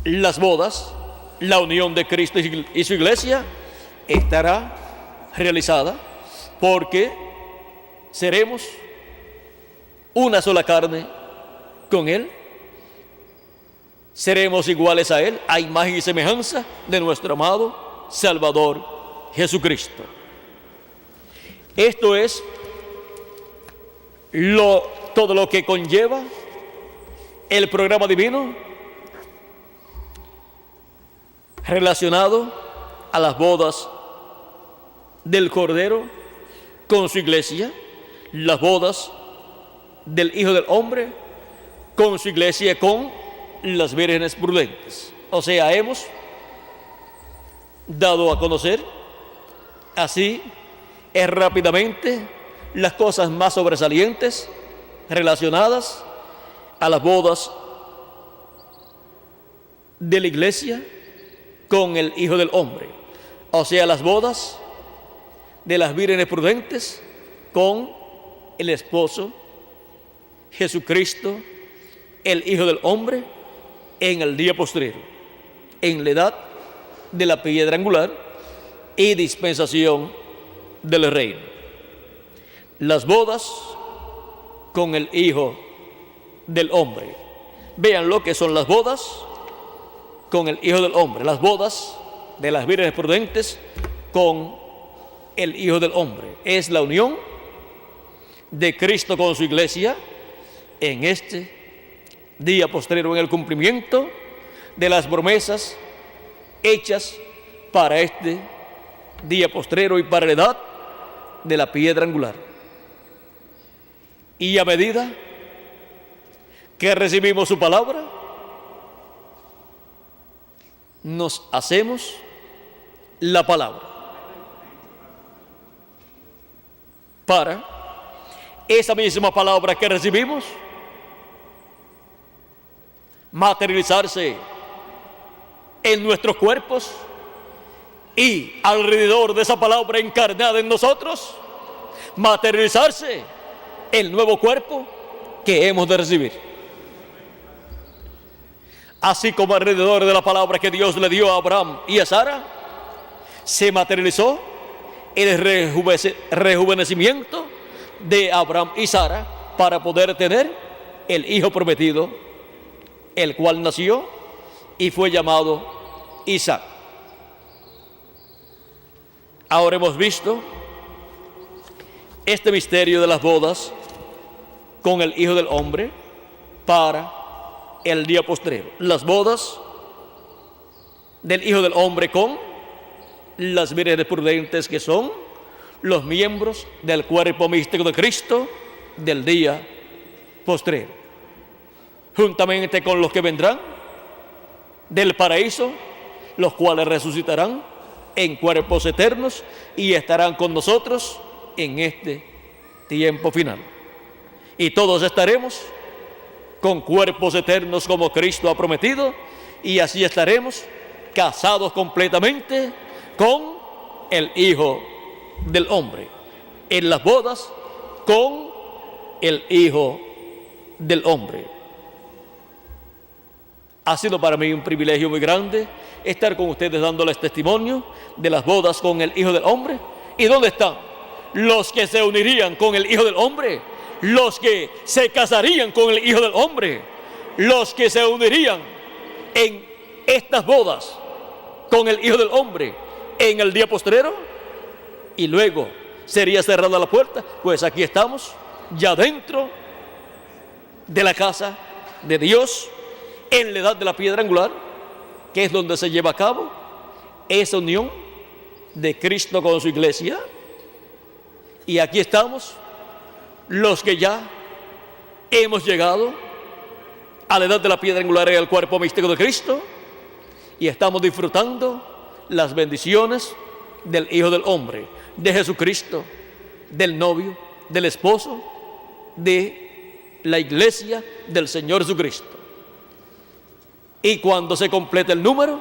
las bodas, la unión de Cristo y su iglesia, estará realizada, porque seremos una sola carne con Él. Seremos iguales a Él, a imagen y semejanza de nuestro amado Salvador Jesucristo. Esto es todo lo que conlleva el programa divino relacionado a las bodas del Cordero con su iglesia, las bodas del Hijo del Hombre con su iglesia, con las vírgenes prudentes. O sea, hemos dado a conocer así rápidamente las cosas más sobresalientes relacionadas a las bodas de la iglesia con el Hijo del Hombre. O sea, las bodas de las vírgenes prudentes con el esposo Jesucristo, el Hijo del Hombre, en el día postrero, en la edad de la piedra angular y dispensación del reino. Las bodas con el Hijo del Hombre. Vean lo que son las bodas con el Hijo del Hombre. Las bodas de las vírgenes prudentes con el Hijo del Hombre. Es la unión de Cristo con su iglesia en este día postrero, en el cumplimiento de las promesas hechas para este día postrero y para la edad de la piedra angular. Y a medida que recibimos su palabra, nos hacemos la palabra para esa misma palabra que recibimos materializarse en nuestros cuerpos y alrededor de esa palabra encarnada en nosotros materializarse el nuevo cuerpo que hemos de recibir. Así como alrededor de la palabra que Dios le dio a Abraham y a Sara se materializó el rejuvenecimiento de Abraham y Sara para poder tener el hijo prometido, el cual nació y fue llamado Isaac. Ahora hemos visto este misterio de las bodas con el Hijo del Hombre para el día postrero. Las bodas del Hijo del Hombre con las vírgenes prudentes, que son los miembros del cuerpo místico de Cristo del día postrero, juntamente con los que vendrán del paraíso, los cuales resucitarán en cuerpos eternos y estarán con nosotros en este tiempo final. Y todos estaremos con cuerpos eternos como Cristo ha prometido, y así estaremos casados completamente con el Hijo del Hombre en las bodas con el Hijo del Hombre. Ha sido para mí un privilegio muy grande estar con ustedes dándoles testimonio de las bodas con el Hijo del Hombre. ¿Y dónde están los que se unirían con el Hijo del Hombre? Los que se casarían con el Hijo del Hombre, los que se unirían en estas bodas con el Hijo del Hombre en el día postrero, y luego sería cerrada la puerta. Pues aquí estamos, ya dentro de la casa de Dios, en la edad de la piedra angular, que es donde se lleva a cabo esa unión de Cristo con su iglesia. Y aquí estamos los que ya hemos llegado a la edad de la piedra angular y al cuerpo místico de Cristo, y estamos disfrutando las bendiciones del Hijo del Hombre, de Jesucristo, del novio, del esposo, de la iglesia del Señor Jesucristo. Y cuando se complete el número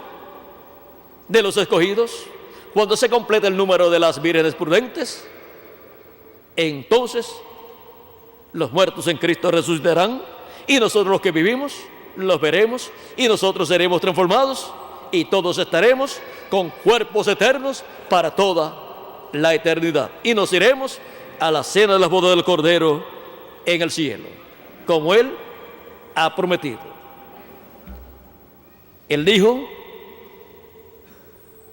de los escogidos, cuando se complete el número de las vírgenes prudentes, entonces los muertos en Cristo resucitarán, y nosotros los que vivimos los veremos, y nosotros seremos transformados, y todos estaremos con cuerpos eternos para toda la eternidad, y nos iremos a la cena de las bodas del Cordero en el cielo, como Él ha prometido. Él dijo: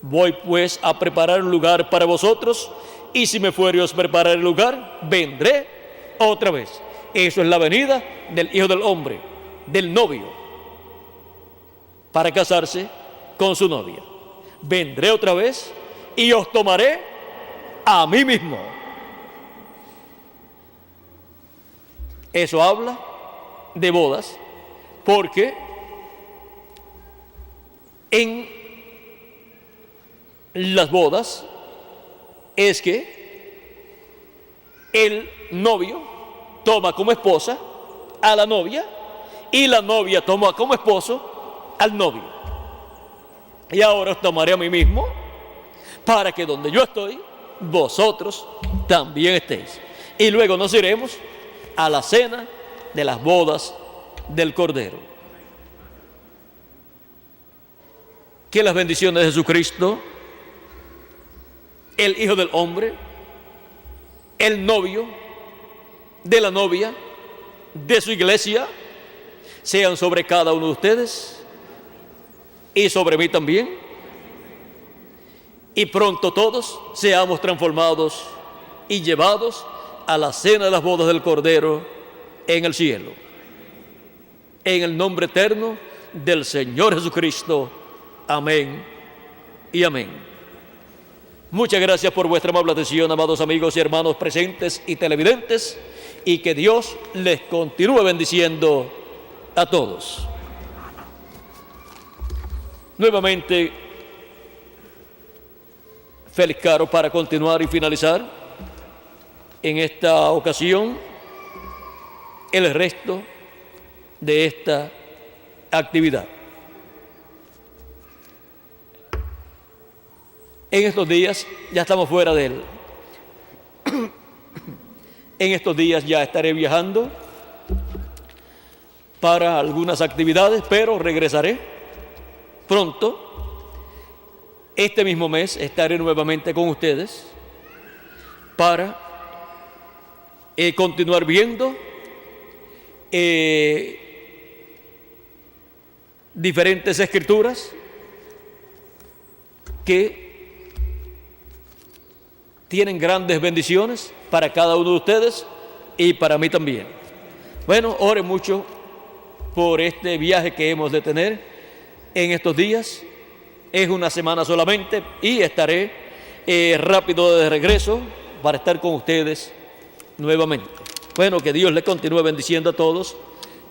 voy pues a preparar un lugar para vosotros, y si me fuere os preparar el lugar, vendré otra vez. Eso es la venida del Hijo del Hombre, del novio, para casarse con su novia. Vendré otra vez y os tomaré a mí mismo. Eso habla de bodas, porque en las bodas es que el novio toma como esposa a la novia, y la novia toma como esposo al novio. Y ahora os tomaré a mí mismo, para que donde yo estoy, vosotros también estéis. Y luego nos iremos a la cena de las bodas del Cordero. Que las bendiciones de Jesucristo, el Hijo del Hombre, el novio de la novia de su iglesia, sean sobre cada uno de ustedes y sobre mí también, y pronto todos seamos transformados y llevados a la cena de las bodas del Cordero en el cielo. En el nombre eterno del Señor Jesucristo. Amén y amén. Muchas gracias por vuestra amable atención, amados amigos y hermanos presentes y televidentes, y que Dios les continúe bendiciendo a todos. Nuevamente, Félix Caro, para continuar y finalizar en esta ocasión el resto de esta actividad. En estos días, ya estamos fuera de él. En estos días ya estaré viajando para algunas actividades, pero regresaré pronto. Este mismo mes estaré nuevamente con ustedes para continuar viendo diferentes escrituras que tienen grandes bendiciones para cada uno de ustedes y para mí también. Bueno, ore mucho por este viaje que hemos de tener en estos días. Es una semana solamente y estaré rápido de regreso para estar con ustedes nuevamente. Bueno, que Dios les continúe bendiciendo a todos,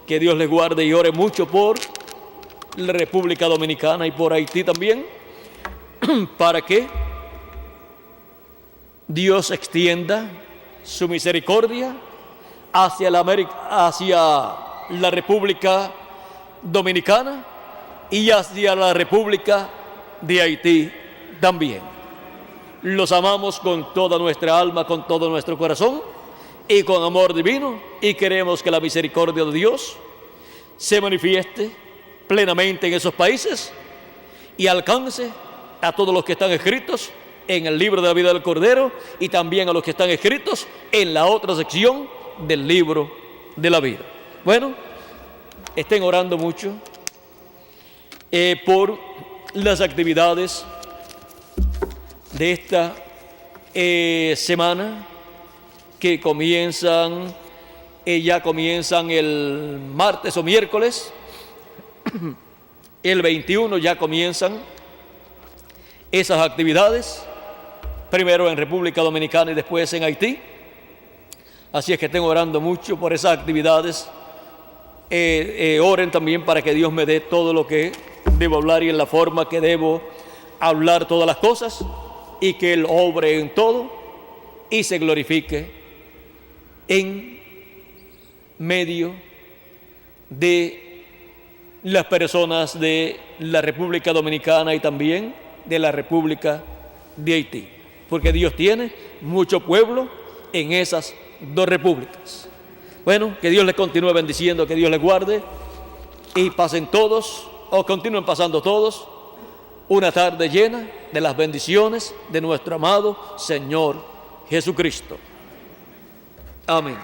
que Dios les guarde, y ore mucho por la República Dominicana y por Haití también, para que Dios extienda su misericordia hacia la República Dominicana y hacia la República de Haití también. Los amamos con toda nuestra alma, con todo nuestro corazón, y con amor divino, y queremos que la misericordia de Dios se manifieste plenamente en esos países y alcance a todos los que están escritos en el libro de la vida del Cordero y también a los que están escritos en la otra sección del libro de la vida. Bueno, estén orando mucho por las actividades de esta semana que comienzan, ya comienzan el martes o miércoles. El 21 ya comienzan esas actividades, primero en República Dominicana y después en Haití. Así es que estén orando mucho por esas actividades. Oren también para que Dios me dé todo lo que debo hablar y en la forma que debo hablar todas las cosas, y que Él obre en todo y se glorifique en medio de las personas de la República Dominicana y también de la República de Haití, porque Dios tiene mucho pueblo en esas dos repúblicas. Bueno, que Dios les continúe bendiciendo, que Dios les guarde y pasen todos, o continúen pasando todos, una tarde llena de las bendiciones de nuestro amado Señor Jesucristo. Amén.